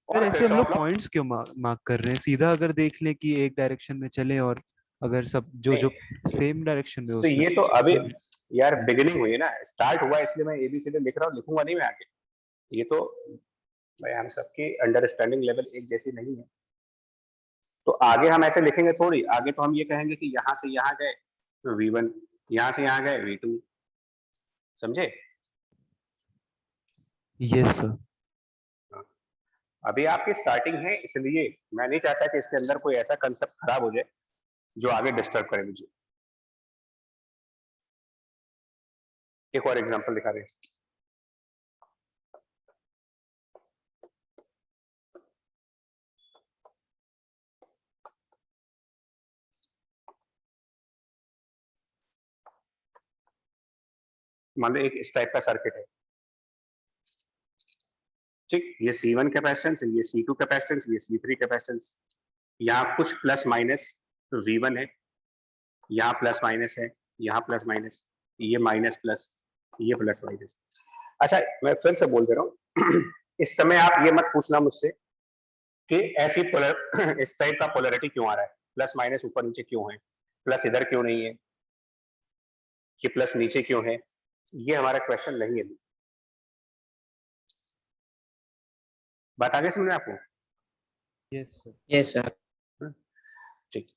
सर और ऐसे हम लोग किरचॉफ लॉ. पॉइंट्स क्यों मार्क कर रहे हैं? सीधा अगर देख लें कि एक डायरेक्शन में चले और अगर सब जो जो सेम डायरेक्शन में तो उसमें ये तो अभी same- यार बिगिनिंग हुई है ना, स्टार्ट हुआ है, इसलिए मैं एबीसीडी लिख रहा हूँ, लिखूंगा नहीं मैं आगे। ये तो भाई हम सबकी अंडरस्टैंडिंग लेवल एक जैसी नहीं है, तो आगे हम ऐसे लिखेंगे थोड़ी। आगे तो हम ये कहेंगे कि यहाँ से यहाँ गए तो V1, यहाँ से यहाँ गए V2, समझे? yes sir. अभी आपकी स्टार्टिंग है, इसलिए मैं नहीं चाहता कि इसके अंदर कोई ऐसा कंसेप्ट खराब हो जाए जो आगे डिस्टर्ब करे मुझे। एक और एग्जांपल दिखा रहे हैं। मान लो एक इस टाइप का सर्किट है, ठीक, ये C1 कैपेसिटेंस, ये C2 कैपेसिटेंस, ये C3 कैपेसिटेंस, यहाँ कुछ प्लस माइनस V1 है, यहाँ प्लस माइनस है, यहाँ प्लस माइनस, ये माइनस प्लस, ये प्लस माइनस। अच्छा मैं फिर से बोल दे रहा हूँ इस समय आप ये मत पूछना मुझसे कि ऐसी इस टाइप का पोलैरिटी क्यों आ रहा है, प्लस माइनस ऊपर नीचे क्यों है, प्लस इधर क्यों नहीं है, ये प्लस नीचे क्यों है, ये हमारा क्वेश्चन नहीं है। बात आगे समझ में आपको? yes sir. yes sir. ठीक,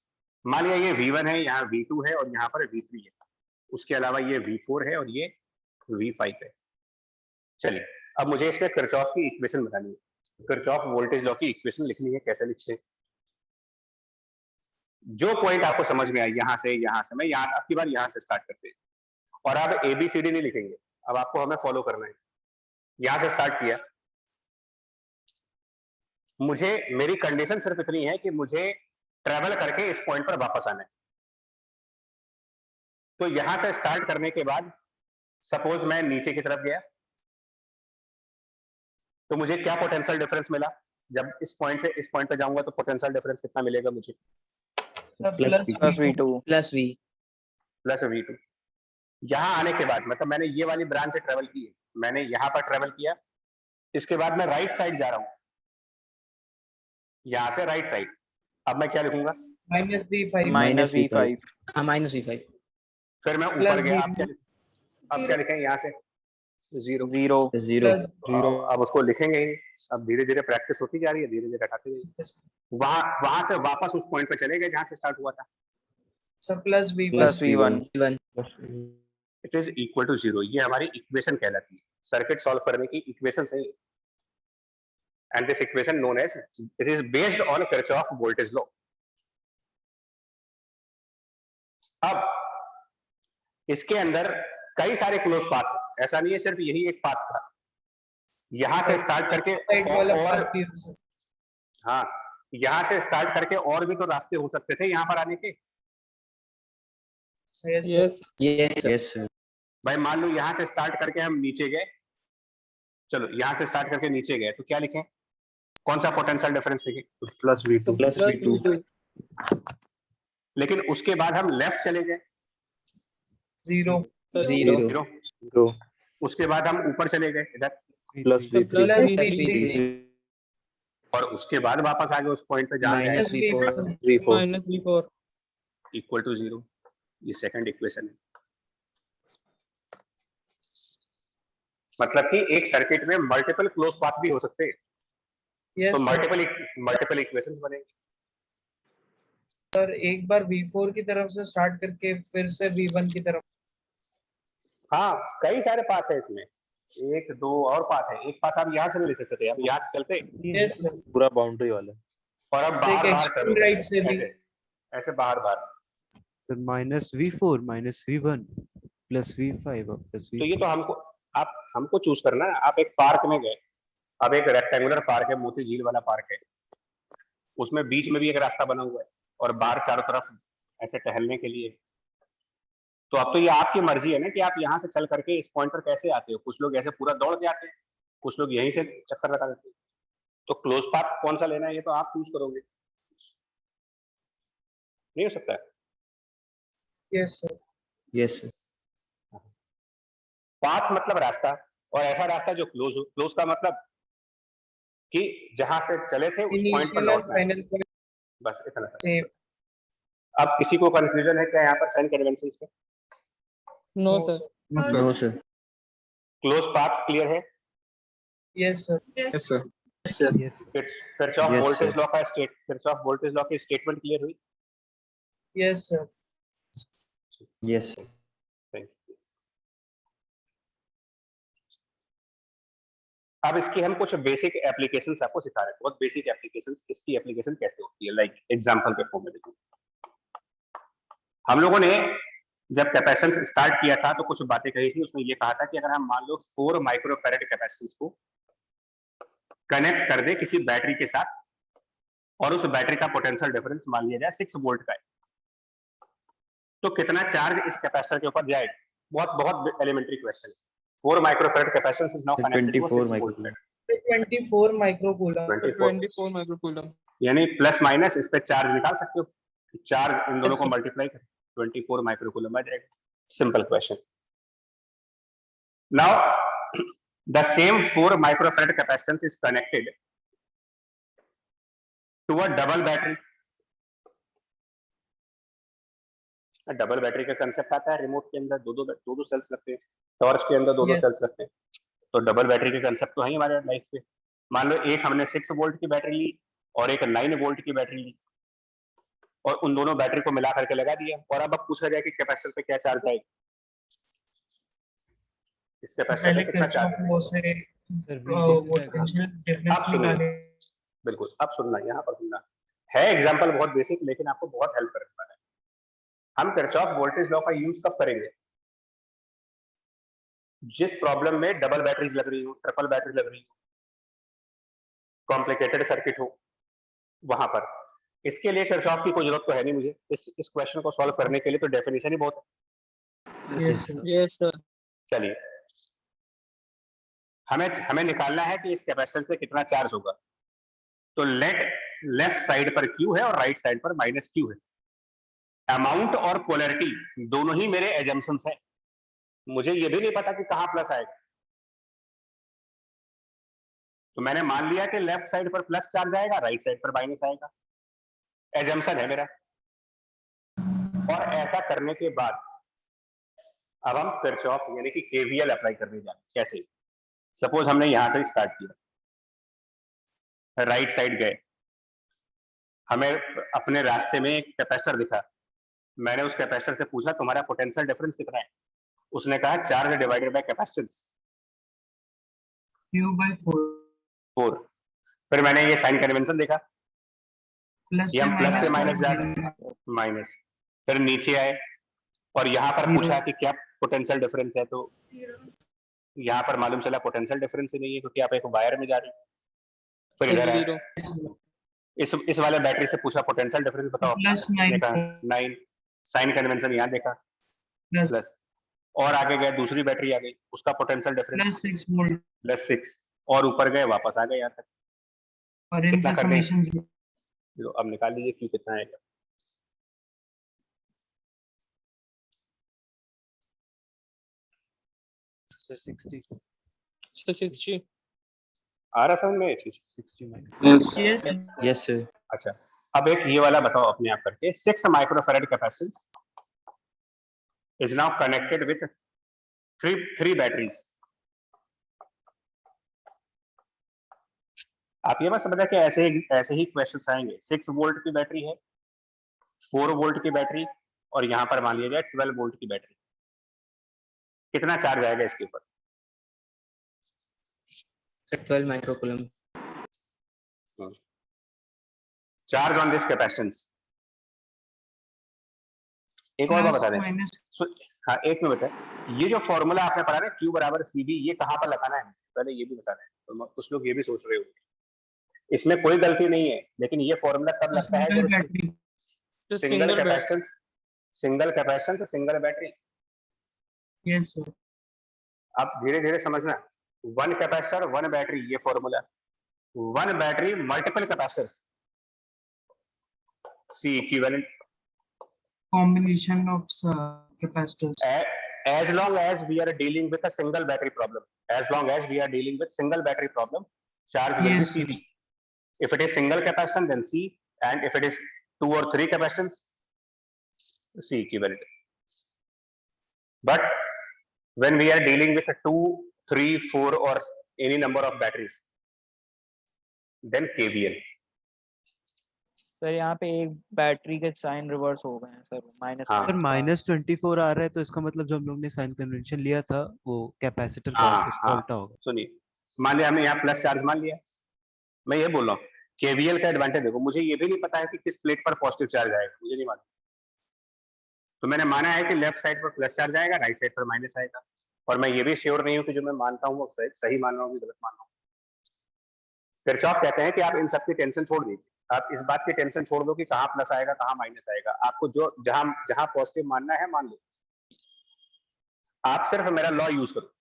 मान लिया ये V1 है, यहाँ V2 है और यहाँ पर V3 है, उसके अलावा ये V4 है और ये V5 है। चलिए अब मुझे इसमें किरचॉफ की इक्वेशन बतानी है, किरचॉफ वोल्टेज लॉ की इक्वेशन लिखनी है। कैसे लिखते हैं? जो पॉइंट आपको समझ में आए, यहाँ से मैं यहाँ अब की बार यहाँ से स्टार्ट करते हैं, और अब ABCD नहीं लिखेंगे, अब आपको हमें फॉलो करना है। यहाँ से स्टार्ट किया, मुझे मेरी कंडीशन सिर्फ इतनी है कि मुझे ट्रेवल करके इस पॉइंट पर वापस आना है। तो यहां से स्टार्ट करने के बाद सपोज मैं नीचे की तरफ गया, तो मुझे क्या पोटेंशियल डिफरेंस मिला? जब इस पॉइंट से इस पॉइंट पे जाऊंगा तो पोटेंशियल डिफरेंस कितना मिलेगा मुझे? Plus plus V2 plus V. Plus V2। यहां आने के बाद मतलब मैंने ये वाली ब्रांच से ट्रेवल की है, मैंने यहां पर ट्रेवल किया, इसके बाद मैं राइट साइड जा रहा हूं, यहां से राइट साइड। अब मैं क्या लिखूंगा? माइनस V5 minus V5 हाँ minus V5. फिर मैं ऊपर प्लस गया, zero. अब क्या लिखें यहाँ से? जीरो। 0 प्लस अब उसको लिखेंगे ही, अब धीरे धीरे प्रैक्टिस होती जा रही है, धीरे धीरे हटाते जाइए। वहां से वापस उस पॉइंट पे चले गए जहां से स्टार्ट हुआ था। सब plus V1 plus V1 V1. It is equal to zero, ये हमारी इक्वेशन कहलाती है, सर्किट सॉल्व करने की इक्वेशन सही। And this equation known as, it is based on Kirchhoff voltage law. अब इसके अंदर कई सारे क्लोज पाथ हैं, ऐसा नहीं है सिर्फ यही एक पाथ था। यहां से स्टार्ट करके साइड वाला और पाथ भी हो सकता हाँ, यहां से स्टार्ट करके और भी तो रास्ते हो सकते थे यहाँ पर आने के। है। Yes, yes Yes sir. भाई मान लो यहाँ से स्टार्ट करके हम नीचे गए, चलो यहाँ से स्टार्ट करके नीचे गए तो क्या लिखें? कौन सा पोटेंशियल डिफरेंस लिखें? प्लस V2 plus V2 लेकिन उसके बाद हम लेफ्ट चले गए, zero. Zero. जीरो। तो उसके बाद हम ऊपर चले गए इधर, plus plus V3 Plus Plus V3 V3. और उसके बाद वापस आ गए उस पॉइंट पे जहां Minus से V4. V4 minus V4 equal to zero. ये सेकंड इक्वेशन है। मतलब कि एक सर्किट में मल्टीपल क्लोज पाथ भी हो सकते हैं, Yes, तो sir. मल्टीपल इक्वेशंस बनेंगे। सर एक बार V4 की तरफ से स्टार्ट करके फिर से V1 की तरफ। हाँ, कई सारे पाथ है इसमें, एक दो और पाथ है। एक पाथ आप यहाँ से भी ले सकते थे, अब यहाँ से चलते Yes, sir. पूरा बाउंड्री वाला है। और अब बाहर एक बाहर extreme right से भी। ऐसे ऐसे बाहर बाहर। Sir minus V4 minus V1 plus V5 और प्लस तो ये V3 तो हमको चूज करना है। आप एक पार्क में गए, अब एक रेक्टेंगुलर पार्क है, मोती झील वाला पार्क है, उसमें बीच में भी एक रास्ता बना हुआ है और बाहर चारों तरफ ऐसे टहलने के लिए। तो अब तो ये आपकी मर्जी है ना कि आप यहाँ से चल करके इस पॉइंट पर कैसे आते हो। कुछ लोग ऐसे पूरा दौड़ के आते हैं, कुछ लोग यहीं से चक्कर लगा देते हैं। तो क्लोज पाथ कौन सा लेना है ये तो आप चूज करोगे, नहीं हो सकता है। Yes, sir. Yes sir. Path मतलब रास्ता, और ऐसा रास्ता जो क्लोज हो। क्लोज का मतलब कि जहां से चले थे उस पॉइंट पर Initial और लौटना है, final point बस इतना था। same. अब किसी को कंफ्यूजन है क्या यहाँ पर साइन कन्वेंशन पे? No, sir. No, sir. Close path clear है? Yes, sir. Yes, sir. Yes. Kirchhoff Yes, voltage sir. Law का किरचॉफ वोल्टेज लॉ की स्टेटमेंट क्लियर हुई? Yes, sir. Yes, sir. Thank you. अब इसकी हम कुछ बेसिक एप्लीकेशंस आपको सिखा रहे हैं, बहुत बेसिक एप्लीकेशंस। इसकी एप्लीकेशन कैसे होती है, लाइक एग्जांपल के फॉर्म में देखो। हम लोगों ने जब कैपेसिटेंस स्टार्ट किया था तो कुछ बातें कही थी, उसमें ये कहा था कि अगर हम मान लो 4 माइक्रोफैरेड कैपेसिटेंस को कनेक्ट कर दे किसी बैटरी के साथ और उस बैटरी का पोटेंशियल डिफरेंस मान लिया जाए 6 वोल्ट का है, तो कितना चार्ज इस कैपेसिटर के ऊपर जाएगा? बहुत बहुत एलिमेंट्री क्वेश्चन है। 4 microfarad capacitance is now connected to 24 6 volt. 24 microcoulomb. 24 microcoulomb. यानी प्लस माइनस इस पे चार्ज निकाल सकते हो, चार्ज इन दोनों को मल्टीप्लाई कर 24 माइक्रोकूलम आ जाएगा। Simple question. Now the same 4 microfarad capacitance is connected to a double battery. Double battery का कंसेप्ट आता है, रिमोट के अंदर दो सेल्स लगते हैं, टॉर्च के अंदर दो Yes. सेल्स लगते हैं, तो डबल बैटरी के कंसेप्ट तो है ही हमारे लाइफ में। मान लो एक हमने 6 वोल्ट की बैटरी ली और एक 9 वोल्ट की बैटरी ली और उन दोनों बैटरी को मिला करके लगा दिया, और अब पूछा जाए कि कैपेसिटर पे क्या चार्ज आएगा, इस कैपेसिटर पहले पे कितना चार्ज किरचॉफ लॉ से Sir, we पोटेंशियल डिफरेंस आप सुनिए। निकाले। बिल्कुल, अब सुनना, यहाँ पर सुनना है। एग्जाम्पल बहुत बेसिक, लेकिन आपको बहुत हेल्प करने वाला है। हम किरचॉफ वोल्टेज लॉ का यूज कब करेंगे? जिस प्रॉब्लम में डबल बैटरीज लग रही हो, ट्रिपल बैटरी लग रही हो, कॉम्प्लिकेटेड सर्किट हो, वहां पर। इसके लिए किरचॉफ की कोई जरूरत तो है नहीं मुझे, इस क्वेश्चन को सॉल्व करने के लिए तो डेफिनेशन ही बहुत है। Yes, sir. Yes, sir. चलिए, हमें निकालना है कि इस कैपेसिटेंस पे कितना चार्ज होगा। तो लेफ्ट साइड पर Q है और राइट साइड पर -Q है। अमाउंट और पोलैरिटी दोनों ही मेरे एजम्पशंस हैं, मुझे ये भी नहीं पता कि कहां प्लस आएगा, तो मैंने मान लिया कि लेफ्ट साइड पर प्लस चार्ज आएगा, राइट साइड पर माइनस आएगा, एजम्पशन है मेरा। और ऐसा करने के बाद अब हम किरचॉफ यानी कि केवीएल अप्लाई करने जा रहे हैं। कैसे? सपोज हमने यहां से स्टार्ट किया, राइट साइड गए, हमें अपने रास्ते में एक कैपेसिटर दिखा, मैंने उस कैपेसिटर से पूछा तुम्हारा पोटेंशियल डिफरेंस कितना है, उसने कहा charge divided by capacitance Q/4 4। फिर मैंने ये साइन कन्वेंशन देखा, प्लस ये हम प्लस से माइनस जा रहे हैं। हैं, माइनस। फिर नीचे आए और यहाँ पर Zero. पूछा कि क्या पोटेंशियल डिफरेंस है, तो यहाँ पर मालूम चला पोटेंशियल डिफरेंस ही नहीं है, क्योंकि आप एक वायर में जा रहे हो। फिर इधर आए, 0. इस वाले बैटरी से पूछा पोटेंशियल डिफरेंस बताओ, प्लस उसने 9 कहा 9। साइन कन्वेंशन यहाँ देखा, प्लस प्लस, और आगे गए दूसरी बैटरी आ गई, उसका पोटेंशियल डिफरेंस +6 वोल्ट +6, और ऊपर गए वापस आ गए यहाँ तक। और कितना इनका कर दें? समेशन लो अब निकाल लीजिए Q कितना आएगा। Sir, 60. So 60. आ रहा समझ में ये चीज? 60 micro. Yes. Yes Yes, sir. अच्छा, अब एक ये वाला बताओ अपने आप करके। 6 microfarad capacitance is now connected with three batteries. आप ये बात समझा कि ऐसे ही क्वेश्चन आएंगे। 6 वोल्ट की बैटरी है, 4 वोल्ट की बैटरी, और यहाँ पर मान लिया जाए 12 वोल्ट की बैटरी, कितना चार्ज आएगा इसके ऊपर? 12 microcoulomb. Charge on this capacitance. एक और बात बता दें, हाँ एक मिनट है, ये जो फॉर्मूला आपने पढ़ा ना Q बराबर CV, ये कहाँ पर लगाना है पहले ये भी बताना है। तो कुछ लोग ये भी सोच रहे होंगे, इसमें कोई गलती नहीं है, लेकिन ये फॉर्मूला तब लगता है जब battery The single single battery. Capacitance single battery. Yes sir आप धीरे धीरे समझना, 1 कैपेसिटर 1 बैटरी, ये formula. 1 battery multiple capacitors, C equivalent. combination of capacitors As long as we are dealing with a single battery problem, charge will be Yes, CV. If it is single capacitance, then C, and if it is 2 or 3 capacitance, C equivalent. But when we are dealing with a 2, 3, 4 or any number of batteries, then KVL. Sir यहाँ पे एक बैटरी के साइन रिवर्स हो गए हैं सर, माइनस हाँ। सर -24 आ रहा है, तो इसका मतलब जो हम लोग ने साइन कन्वेंशन लिया था वो कैपेसिटर का हाँ, उसका हाँ। उल्टा होगा। सुनिए, मान लिया हमने यहाँ प्लस चार्ज मान लिया, मैं ये बोल रहा हूँ केवीएल का एडवांटेज देखो, मुझे ये भी नहीं पता है कि किस प्लेट पर पॉजिटिव चार्ज आएगा, मुझे नहीं मालूम, तो मैंने माना है कि लेफ्ट साइड पर प्लस चार्ज आएगा, राइट साइड पर माइनस आएगा, और मैं ये भी श्योर नहीं हूँ कि जो मैं मानता हूँ वो सही मान रहा हूँ कि गलत मान रहा हूँ। किरचॉफ कहते हैं कि आप इन सबकी टेंशन छोड़ दीजिए, आप इस बात की टेंशन छोड़ दो कि कहाँ प्लस आएगा कहाँ माइनस आएगा, आपको जो जहां पॉजिटिव मानना है मान लो, आप सिर्फ मेरा लॉ यूज करो।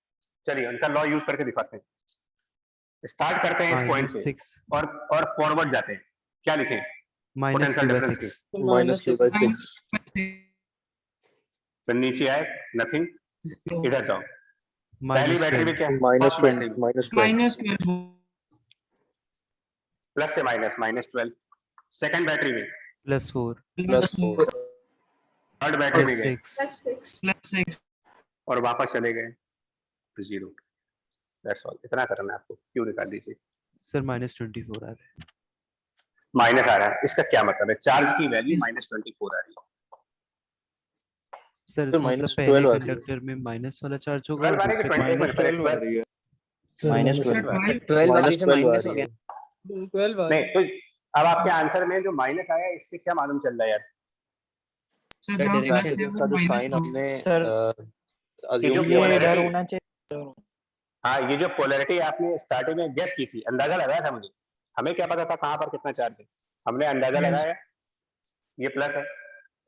चलिए उनका लॉ यूज करके दिखाते हैं। स्टार्ट करते हैं इस पॉइंट से -6 और फॉरवर्ड जाते हैं, क्या लिखें? -q/6 -q/6 फिर नीचे आए नथिंग, इधर जाओ, पहली बैटरी में क्या है? -20 -12 प्लस से माइनस -12, सेकंड बैटरी में +4 +4 थर्ड बैटरी में गए +6 और वापस चले गए तो 0। दैट्स ऑल, इतना करना है आपको। क्यों निकाल दीजिए, सर -24 आ रहा है। माइनस आ रहा है, इसका क्या मतलब है? चार्ज की वैल्यू -24 आ रही है। सर तो इसका मतलब -12 पहले आ रही है। कंडक्टर में माइनस वाला चार्ज होगा और 12 आ रही है कि दूसरे 20 -12 आ रही है। माइनस सर 12 12 वाली से -12 आ माइनस हो रही गया। है। 12 आ नहीं, रही तो अब आपके आंसर में जो माइनस आया इससे क्या मालूम चल रहा है यार? सर सर जहाँ डायरेक्शन प्लस है इसका वो जो माइनस साइन हमने सर, ये जो assume किया ये था, इधर polarity- होना चाहिए। हाँ, ये जो पोलैरिटी आपने स्टार्टिंग में गेस की थी, अंदाजा लगाया था मुझे, हमें क्या पता था कहाँ पर कितना चार्ज है, हमने अंदाजा Yes. लगाया ये प्लस है,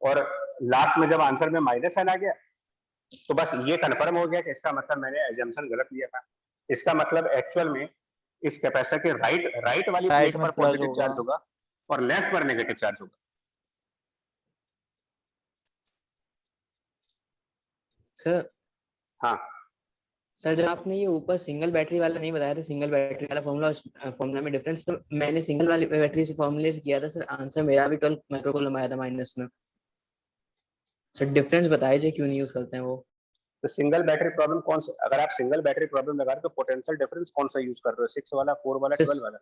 और लास्ट में जब आंसर में माइनस साइन आ गया तो बस ये कंफर्म हो गया कि इसका मतलब मैंने एजम्पशन गलत लिया था। इसका मतलब एक्चुअल में इस कैपेसिटर के राइट वाली राइट प्लेट में पर प्लस पॉजिटिव होगा। चार्ज होगा और लेफ्ट पर नेगेटिव चार्ज होगा। सर हाँ, सर जब आपने ये ऊपर सिंगल बैटरी वाला नहीं बताया था, सिंगल बैटरी वाला फॉर्मूला में डिफरेंस, तो मैंने सिंगल वाली बैटरी से फॉर्मूले से किया था सर, आंसर मेरा भी 12 माइक्रोकूलम आया था माइनस में। सर डिफरेंस बताइए क्यों नहीं यूज करते हैं वो? तो सिंगल बैटरी प्रॉब्लम कौन सा, अगर आप सिंगल बैटरी प्रॉब्लम लगा रहे हो तो पोटेंशियल डिफरेंस कौन सा यूज कर रहे हो? 6 वाला, 4 वाला, 12 वाला?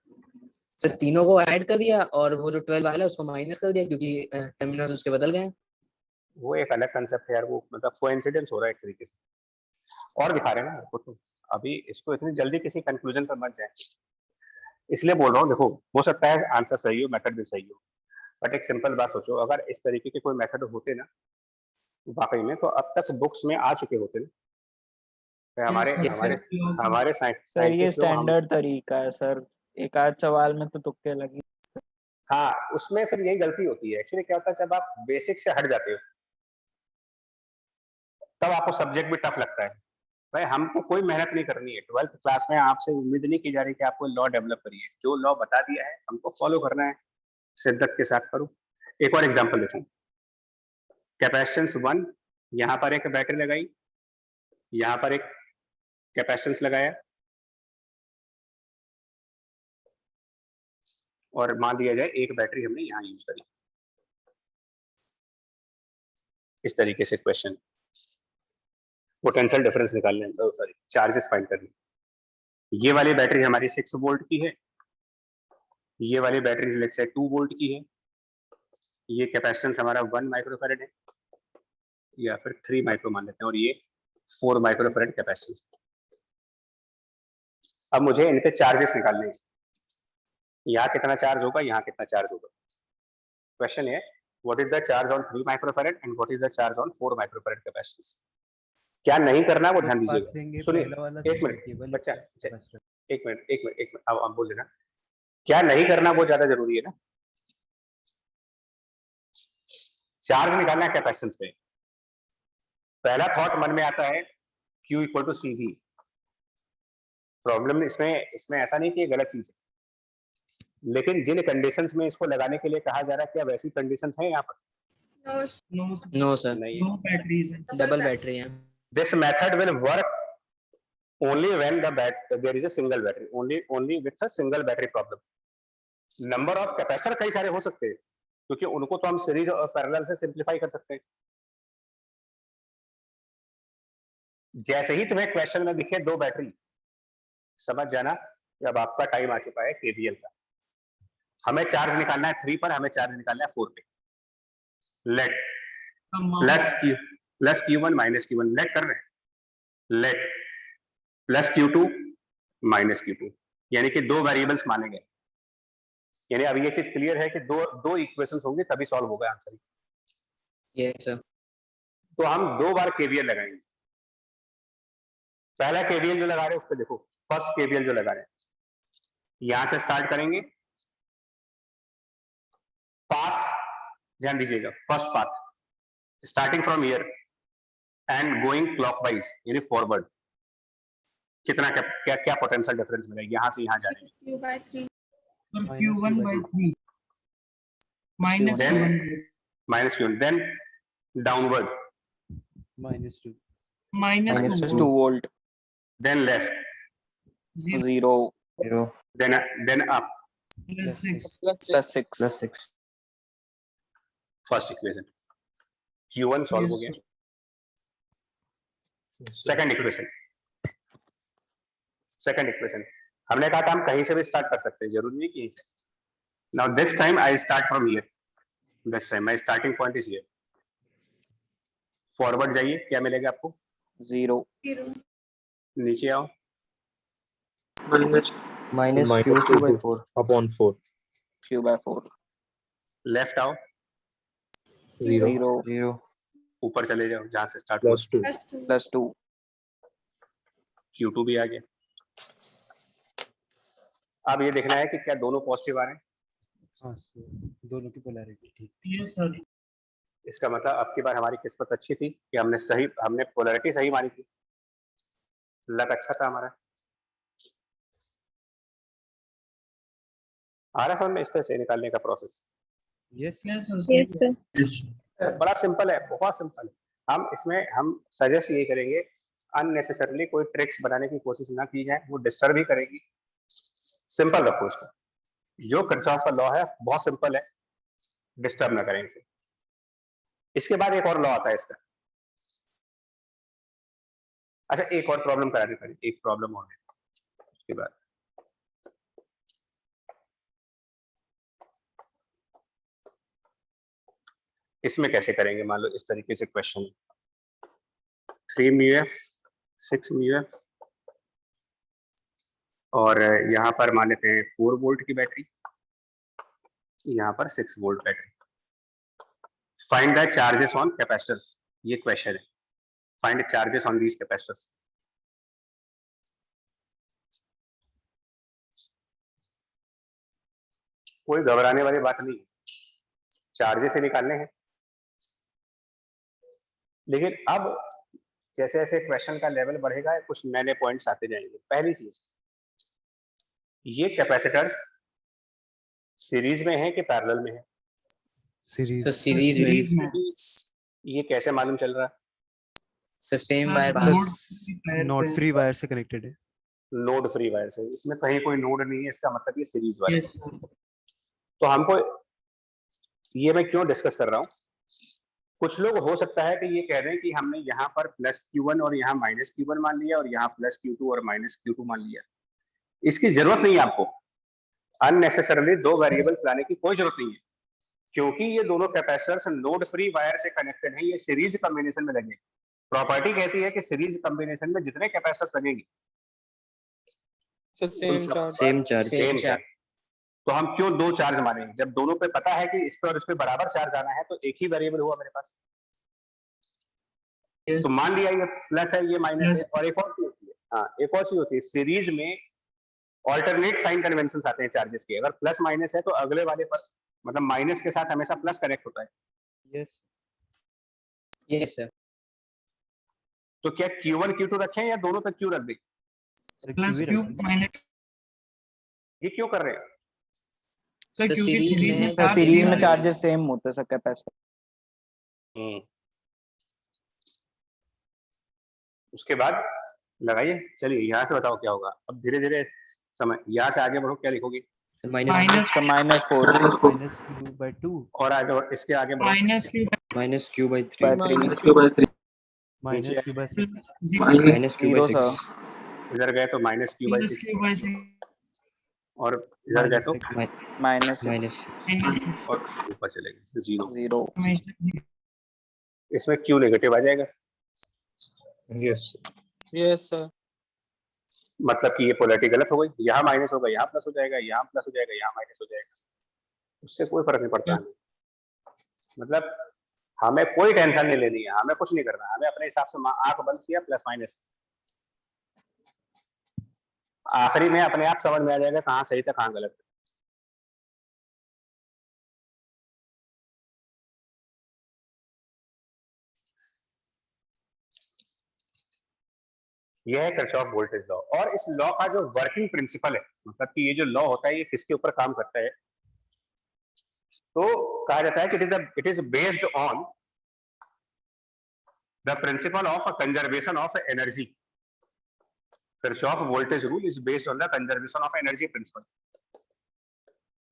सर तीनों को ऐड कर दिया और वो जो 12 वाला है उसको माइनस कर दिया क्योंकि टर्मिनल्स उसके बदल गए। वो एक अलग कंसेप्ट है यार, वो मतलब कोइंसिडेंस हो रहा है एक तरीके से, और दिखा रहे हैं ना आपको, तो अभी इसको इतनी जल्दी किसी कंक्लूजन पर मत जाए, इसलिए बोल रहा हूँ। देखो, हो सकता है आंसर सही हो, मेथड भी सही हो, बट एक सिंपल बात सोचो, अगर इस तरीके के कोई मेथड होते ना वाकई में, तो अब तक बुक्स में आ चुके होते ना। हमारे Yes, हमारे sir. हमारे सर ये साइंटिस्ट लोग स्टैंडर्ड तरीका है सर, एक आध सवाल में तो तुक्के लगी। हाँ, उसमें फिर यही गलती होती है। एक्चुअली क्या होता है, जब आप बेसिक से हट जाते हो तब आपको सब्जेक्ट भी टफ लगता है। भाई हमको कोई मेहनत नहीं करनी है, 12th क्लास में आपसे उम्मीद नहीं की जा रही कि आपको लॉ डेवलप करिए, जो लॉ बता दिया है हमको फॉलो करना है, शिद्दत के साथ करो। एक और एग्जांपल देखो, कैपेसिटेंस 1, यहाँ पर एक बैटरी लगाई, यहाँ पर एक कैपेसिटेंस लगाया, और मान लिया जाए एक बैटरी हमने यहाँ यूज करी। इस तरीके से क्वेश्चन, पोटेंशियल डिफरेंस निकालने, सॉरी चार्जेस फाइंड करनी। ये वाली बैटरी हमारी 6 वोल्ट की है, ये वाली बैटरी लेट्स से 2 वोल्ट की है, ये कैपेसिटेंस हमारा 1 माइक्रोफैरेड है या फिर 3 माइक्रो मान लेते हैं, और ये 4 माइक्रोफैरेड कैपेसिटेंस। अब मुझे इन पे चार्जेस निकालने हैं, यहाँ कितना चार्ज होगा, यहाँ कितना चार्ज होगा। क्वेश्चन है what is the charge on 3 microfarad and what is the charge on 4 microfarad capacitance. क्या नहीं करना वो ध्यान दीजिएगा। सुनिए, एक मिनट बच्चा, एक मिनट अब आप बोल देना, क्या नहीं करना वो ज्यादा जरूरी है ना। चार्ज निकालना है कैपेसिटेंस पे, पहला थॉट मन में आता है Q equal to CV। Problem इसमें ऐसा नहीं कि ये गलत चीज है, लेकिन जिन कंडीशंस में इसको लगाने के लिए कहा जा रहा है, क्या वैसी कंडीशंस हैं यहाँ पर? No, sir. नो सर, नहीं। No batteries है. डबल बैटरी है। This method will work only when there is a single battery, only with a single battery problem. Number of capacitor कई सारे हो सकते हैं, क्योंकि उनको तो हम सीरीज और पैरेलल से सिंपलीफाई कर सकते हैं, जैसे ही तुम्हें क्वेश्चन में दिखे 2 बैटरी, समझ जाना कि अब आपका टाइम आ चुका है केवीएल का। हमें चार्ज निकालना है 3 पर, हमें चार्ज निकालना है 4 पे। Late plus Q1 minus Q1 late कर रहे हैं, late plus Q2 minus Q2, यानी कि 2 वेरिएबल्स माने गए। यानी अब ये चीज क्लियर है कि दो इक्वेशंस होंगे तभी सॉल्व होगा आंसर। Yes sir. तो हम 2 बार केवीएल लगाएंगे। पहला केवीएल जो लगा रहे हैं उस पर देखो, फर्स्ट केवीएल जो लगा रहे हैं, यहां से स्टार्ट करेंगे। पाथ ध्यान दीजिएगा, first path starting from here and going clockwise यानी फॉरवर्ड, कितना क्या क्या पोटेंशियल डिफरेंस मिलेगा यहां से यहां जाने में। और Minus Q1 by 3 minus Then- Q1 minus Q1, then downward, -2. minus minus 2 2 volt, then left, 0 0 then up, plus 6 plus 6 first equation Q1 solve हो Yes, गया। सेकंड इक्वेशन हमने कहा था हम कहीं से भी स्टार्ट कर सकते हैं, जरूरी नहीं कि यहीं से। Now this time I start from here, this time my starting point is here. Forward जाइए, क्या मिलेगा आपको? 0 नीचे आओ, minus minus Q2 by 4 upon 4 Q by 4 left आओ, 0 0 ऊपर चले जाओ जहां से स्टार्ट हुआ, plus 2 plus 2 Q2 भी आ गया। अब ये देखना है कि क्या दोनों पॉजिटिव आ रहे हैं। हाँ सर, दोनों की पोलैरिटी ठीक। yes sir इसका मतलब अब की बार हमारी किस्मत अच्छी थी कि हमने पोलैरिटी सही मानी थी, लक अच्छा था हमारा। आ रहा समझ में इस तरह से निकालने का प्रोसेस? यस yes sir बड़ा सिंपल है, बहुत सिंपल है। हम सजेस्ट ये करेंगे अननेसेसरली कोई ट्रिक्स बनाने की कोशिश ना की जाए, वो डिस्टर्ब ही करेगी। सिंपल रखो इसको, जो किरचॉफ का लॉ है बहुत सिंपल है, डिस्टर्ब ना करें इसे। इसके बाद एक और लॉ आता है इसका। अच्छा एक और प्रॉब्लम करा दी पड़ी, एक प्रॉब्लम और है उसके बाद। इसमें कैसे करेंगे, मान लो इस तरीके से क्वेश्चन 3 μF 6 μF और यहाँ पर मान लेते हैं 4 वोल्ट की बैटरी, यहाँ पर 6 volt battery. Find the charges on capacitors, ये क्वेश्चन है। Find the charges on these capacitors. कोई घबराने वाली बात नहीं, चार्जेस से निकालने हैं। लेकिन अब जैसे जैसे क्वेश्चन का लेवल बढ़ेगा कुछ नए नए पॉइंट्स आते जाएंगे। पहली चीज, ये कैपेसिटर्स सीरीज में है कि पैरेलल में है? सीरीज। सर सीरीज में। ये कैसे मालूम चल रहा है? Sir same wire node free wire से कनेक्टेड है। नोड फ्री वायर से, इसमें कहीं कोई नोड नहीं है, इसका मतलब ये सीरीज वायर yes sir तो हमको ये मैं क्यों डिस्कस कर रहा हूँ, कुछ लोग हो सकता है कि ये कह रहे हैं कि हमने यहाँ पर प्लस Q1 और यहाँ माइनस Q1 मान लिया और यहाँ प्लस Q2 और माइनस Q2 मान लिया। इसकी जरूरत नहीं है आपको, अननेसेसरली 2 वेरिएबल्स लाने की कोई जरूरत नहीं है, क्योंकि ये दोनों कैपेसिटर्स नोड फ्री वायर से कनेक्टेड है, ये सीरीज कॉम्बिनेशन में लगे। प्रॉपर्टी कहती है कि सीरीज कॉम्बिनेशन में जितने कैपेसिटर्स लगेंगे सेम चार्ज सेम चार्ज। तो हम क्यों 2 चार्ज मानेंगे जब दोनों पे पता है कि इस पे और इस पे बराबर चार्ज आना है, तो एक ही वेरिएबल हुआ मेरे पास। yes तो मान लिया ये प्लस है ये माइनस Plus. है। और एक और चीज होती है, हाँ एक और चीज होती है, सीरीज में ऑल्टरनेट साइन कन्वेंशन आते हैं चार्जेस के। अगर प्लस माइनस है तो अगले वाले पर मतलब माइनस के साथ हमेशा प्लस कनेक्ट होता है। Yes yes sir. तो क्या Q1 Q2 रखें या दोनों तक Q रख दें? plus Q minus ये क्यों कर रहे हैं? सर तो क्योंकि series सीरीज में- में तो charge सीरीज same में है। चार्जेस सेम होते हैं सर कैपेसिटर। उसके बाद लगाइए, चलिए यहाँ से बताओ क्या होगा। अब धीरे धीरे समय, यहाँ से आगे बढ़ो, क्या लिखोगे? minus -4 -Q/2 और आगे इसके आगे बढ़ो, minus Q -Q/3 by 3 Q by 3 minus Q by 6 minus Q by zero sir 6 इधर गए तो माइनस क्यू बाई सिक्स और इधर गए तो माइनस माइनस और ऊपर चलेगा जीरो। जीरो इसमें क्यू नेगेटिव आ जाएगा, यस यस सर मतलब कि ये पोलैरिटी गलत हो गई, यहाँ माइनस होगा यहाँ प्लस हो जाएगा, यहाँ प्लस हो जाएगा यहाँ माइनस हो जाएगा, उससे कोई फर्क नहीं पड़ता हमें। मतलब हमें कोई टेंशन नहीं लेनी है, हमें कुछ नहीं करना, हमें अपने हिसाब से आंख बंद किया प्लस माइनस, आखिरी में अपने आप समझ में आ जाएगा कहाँ सही था कहाँ गलत। यह है किरचॉफ वोल्टेज लॉ। और इस लॉ का जो वर्किंग प्रिंसिपल है, मतलब कि ये जो लॉ होता है ये किसके ऊपर काम करता है, तो कहा जाता है कि it is based on the principle of conservation of energy. Kirchhoff voltage rule is based on the conservation of energy principal.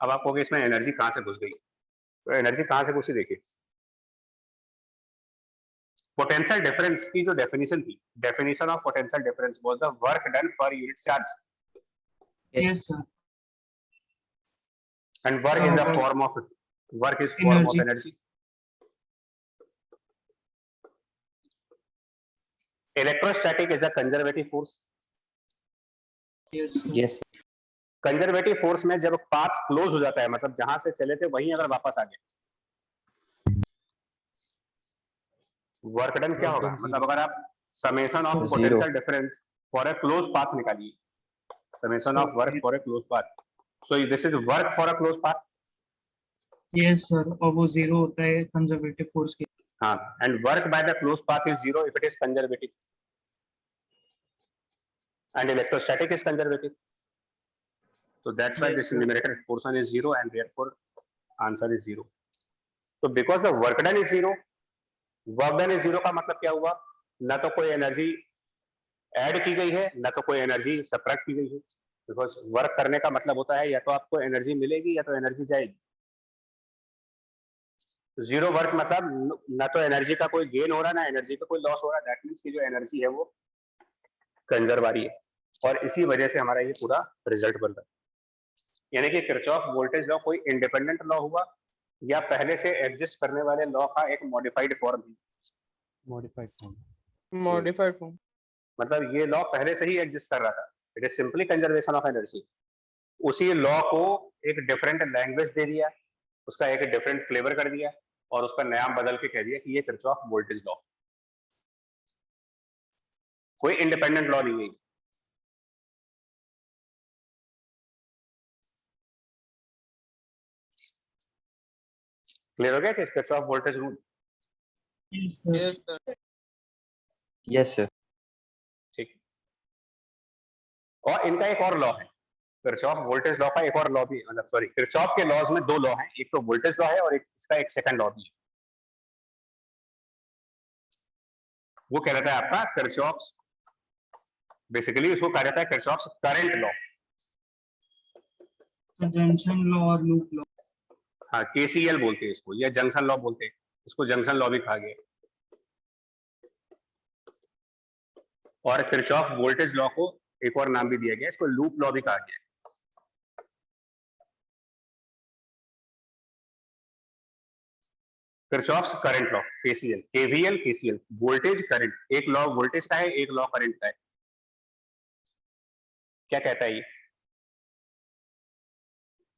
अब आप कहोगे इसमें एनर्जी कहां से घुस गई, तो एनर्जी कहां से घुसी, देखिए पोटेंशियल डिफरेंस की जो डेफिनेशन थी, definition of potential difference was the work done per unit charge, Yes. and work is the form of energy. Electrostatic is a conservative force. Yes conservative force में जब पाथ क्लोज हो जाता है, मतलब जहां से चले थे वहीं अगर वापस आ गए, वर्क डन क्या होगा, मतलब अगर आप summation of potential difference for a close path निकालिए, summation of work for a close path, so this is work for a close path. Yes sir, और वो जीरो होता है कंजर्वेटिव फोर्स के। हाँ, and work by the close path is zero if it is conservative, and electrostatic is conservative, so that's why this numerator portion is zero and therefore answer is zero. So because the work done is zero, work done is zero का मतलब क्या हुआ, ना तो कोई एनर्जी ऐड की गई है ना तो कोई एनर्जी सब्ट्रैक्ट की गई है, बिकॉज वर्क करने का मतलब होता है या तो आपको एनर्जी मिलेगी या तो एनर्जी जाएगी। जीरो वर्क मतलब ना तो एनर्जी का कोई गेन हो रहा ना एनर्जी का कोई लॉस हो रहा, दैट मीन्स की जो एनर्जी है वो कंजर्व आ रही है, और इसी वजह से हमारा ये पूरा रिजल्ट बन रहा है। यानी कि किरचॉफ वोल्टेज लॉ कोई इंडिपेंडेंट लॉ हुआ या पहले से एग्जिस्ट करने वाले लॉ का एक मॉडिफाइड फॉर्म है। मॉडिफाइड फॉर्म, मॉडिफाइड फॉर्म, मतलब ये लॉ पहले से ही एग्जिस्ट कर रहा था, it is simply conservation of energy. उसी लॉ को एक डिफरेंट लैंग्वेज दे दिया, उसका एक डिफरेंट फ्लेवर कर दिया और उसका नाम बदल के कह दिया कि ये किरचॉफ वोल्टेज लॉ। कोई इंडिपेंडेंट लॉ नहीं है। क्लियर हो गया Kirchhoff voltage rule? Yes sir, yes sir ठीक। और इनका एक और लॉ है, किरचॉफ वोल्टेज लॉ का एक और लॉ भी, मतलब सॉरी किरचॉफ के लॉज में दो लॉ हैं, एक तो वोल्टेज लॉ है और एक इसका एक सेकंड लॉ भी है। वो कह रहा था आपका किरचॉफ, बेसिकली उसको कहा जाता है Kirchhoff current law, junction law और लूप लॉ। हाँ केसीएल बोलते हैं इसको, या जंक्शन लॉ बोलते हैं इसको, जंक्शन लॉ भी कहा गया। और किरचॉफ वोल्टेज लॉ को एक और नाम भी दिया गया, इसको लूप लॉ भी कहा गया। Kirchhoff's current law, KCL, KVL, KCL, voltage current, एक लॉ वोल्टेज का है एक लॉ करंट का है। क्या कहता है ये,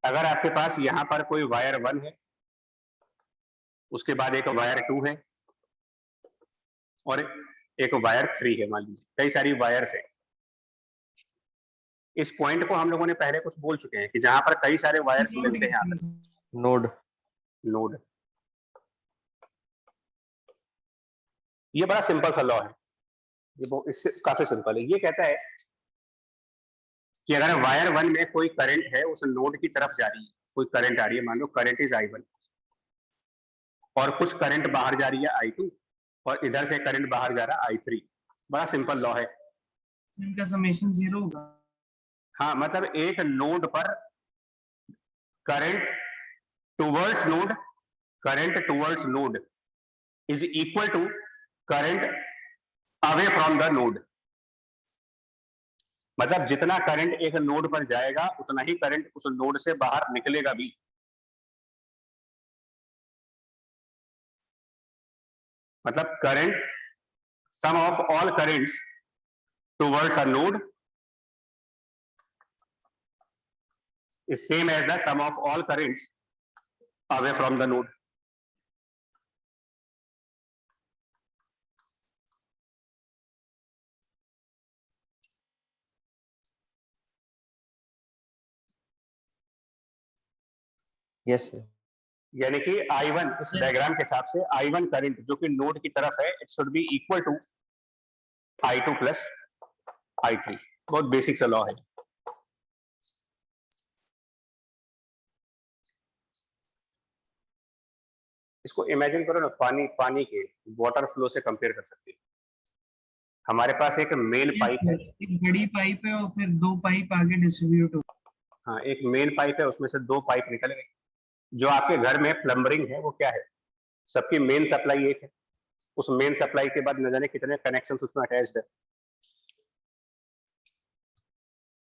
अगर आपके पास यहां पर कोई वायर 1 है, उसके बाद एक वायर 2 है और एक वायर 3 है, मान लीजिए कई सारी वायर्स है। इस पॉइंट को हम लोगों ने पहले कुछ बोल चुके हैं कि जहां पर कई सारे वायर्स मिलते हैं, नोड नोड। ये बड़ा सिंपल सा लॉ है, ये इससे काफी सिंपल है। ये कहता है कि अगर वायर 1 में कोई करंट है उस नोड की तरफ जा रही है, कोई करंट आ रही है, मान लो करंट इज I1 और कुछ करंट बाहर जा रही है I2 और इधर से करंट बाहर जा रहा है I3। बड़ा सिंपल लॉ है। इनका समेशन जीरो होगा। हाँ, मतलब एक नोड पर current towards node is equal to current away from the node, मतलब जितना करंट एक नोड पर जाएगा उतना ही करंट उस नोड से बाहर निकलेगा भी। मतलब current, sum of all currents towards a node is same as the sum of all currents away from the node. Yes sir. यानी कि I1 इस डायग्राम के हिसाब से I1 करंट जो कि नोड की तरफ है, it should be equal to I2 plus I3। बहुत बेसिक सा लॉ है। इसको इमेजिन करो ना, पानी के वाटर फ्लो से कंपेयर कर सकते हैं। हमारे पास एक मेन पाइप है, एक बड़ी पाइप है और फिर 2 पाइप आगे डिस्ट्रीब्यूट हो। हाँ एक मेन पाइप है, उसमें से 2 पाइप निकल गए। जो आपके घर में प्लम्बरिंग है वो क्या है, सबकी मेन सप्लाई एक है। उस मेन सप्लाई के बाद न जाने कितने कनेक्शंस उसमें अटैच्ड है।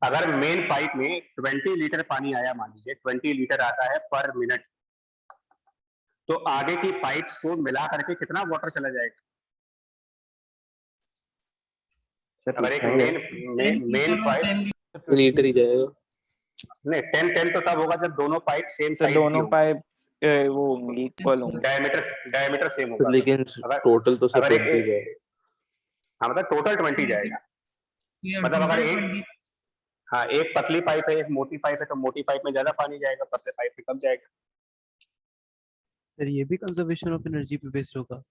अगर मेन पाइप में 20 लीटर पानी आया, मान लीजिए 20 लीटर आता है पर मिनट, तो आगे की पाइप्स को मिला करके कितना वाटर चला जाएगा? अगर एक मेन पाइप लीटर ही जाएगा। नहीं, 10 तो तब होगा जब दोनों पाइप सेम सर साइज की दोनों होंगी, पाइप वो होंगे, इक्वल होंगे। डायमीटर सेम होगा। लेकिन अगर टोटल तो सर अगर 20 है। हाँ मतलब टोटल 20 जाएगा। मतलब अगर एक, हाँ एक पतली पाइप है, एक मोटी पाइप है, तो मोटी पाइप में ज्यादा पानी जाएगा, पतले पाइप में कम जाएगा। सर ये भी कंजर्वेशन ऑफ एनर्जी पे बेस्ड होगा?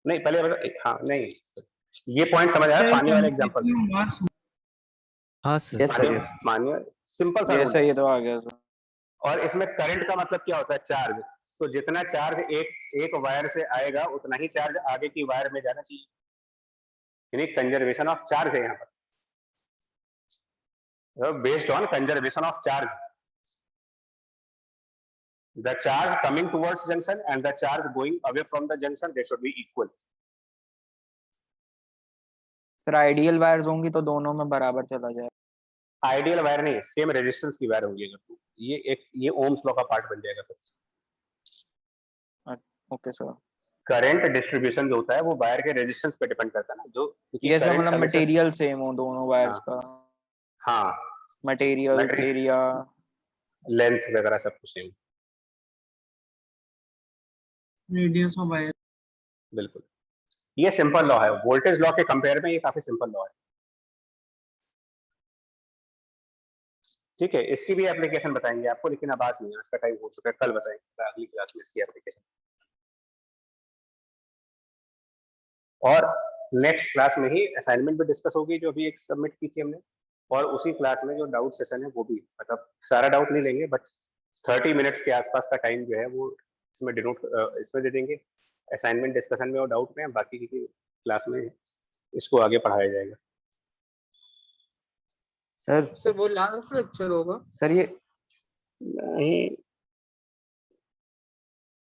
नहीं पहले हाँ नहीं, ये पॉइंट समझ आया। पानी वाला एग्जांपल, हाँ सर। Yes sir yes. मानिए सिंपल सा ये रूल सही है। है, तो आ गया सर। और इसमें करंट का मतलब क्या होता है? चार्ज। तो जितना चार्ज एक वायर से आएगा उतना ही चार्ज आगे की वायर में जाना चाहिए, यानी कंजर्वेशन ऑफ चार्ज है यहाँ पर, based on conservation of charge. The charge coming towards junction and the charge going away from the junction, they should be equal. Sir ideal wires होंगी तो दोनों में बराबर चला जाए। आइडियल वायर नहीं, सेम रेजिस्टेंस की वायर होगी अगर तो ये ओम्स लॉ का पार्ट बन जाएगा फिर। Okay sir. करंट डिस्ट्रीब्यूशन जो होता है वो वायर के रेजिस्टेंस पे डिपेंड करता है ना, जो ये सब मतलब मटेरियल सेम हो दोनों वायर्स का। हाँ मटेरियल, एरिया, लेंथ वगैरह सब कुछ सेम। Radius of wire. बिल्कुल, ये सिंपल लॉ है। वोल्टेज लॉ के कंपेयर में ये काफी सिंपल लॉ है। ठीक है, इसकी भी एप्लीकेशन बताएंगे आपको, लेकिन अब आज नहीं, आज का टाइम हो चुका है, कल बताएंगे अगली क्लास में इसकी एप्लीकेशन। और नेक्स्ट क्लास में ही असाइनमेंट भी डिस्कस होगी जो अभी एक सबमिट की थी हमने, और उसी क्लास में जो डाउट सेशन है वो भी, मतलब सारा डाउट नहीं लेंगे बट 30 मिनट्स के आसपास का टाइम जो है वो इसमें डिनोट इसमें दे देंगे, असाइनमेंट डिस्कशन में और डाउट में। बाकी की क्लास में इसको आगे पढ़ाया जाएगा। सर सर वो लास्ट लेक्चर होगा? सर ये नहीं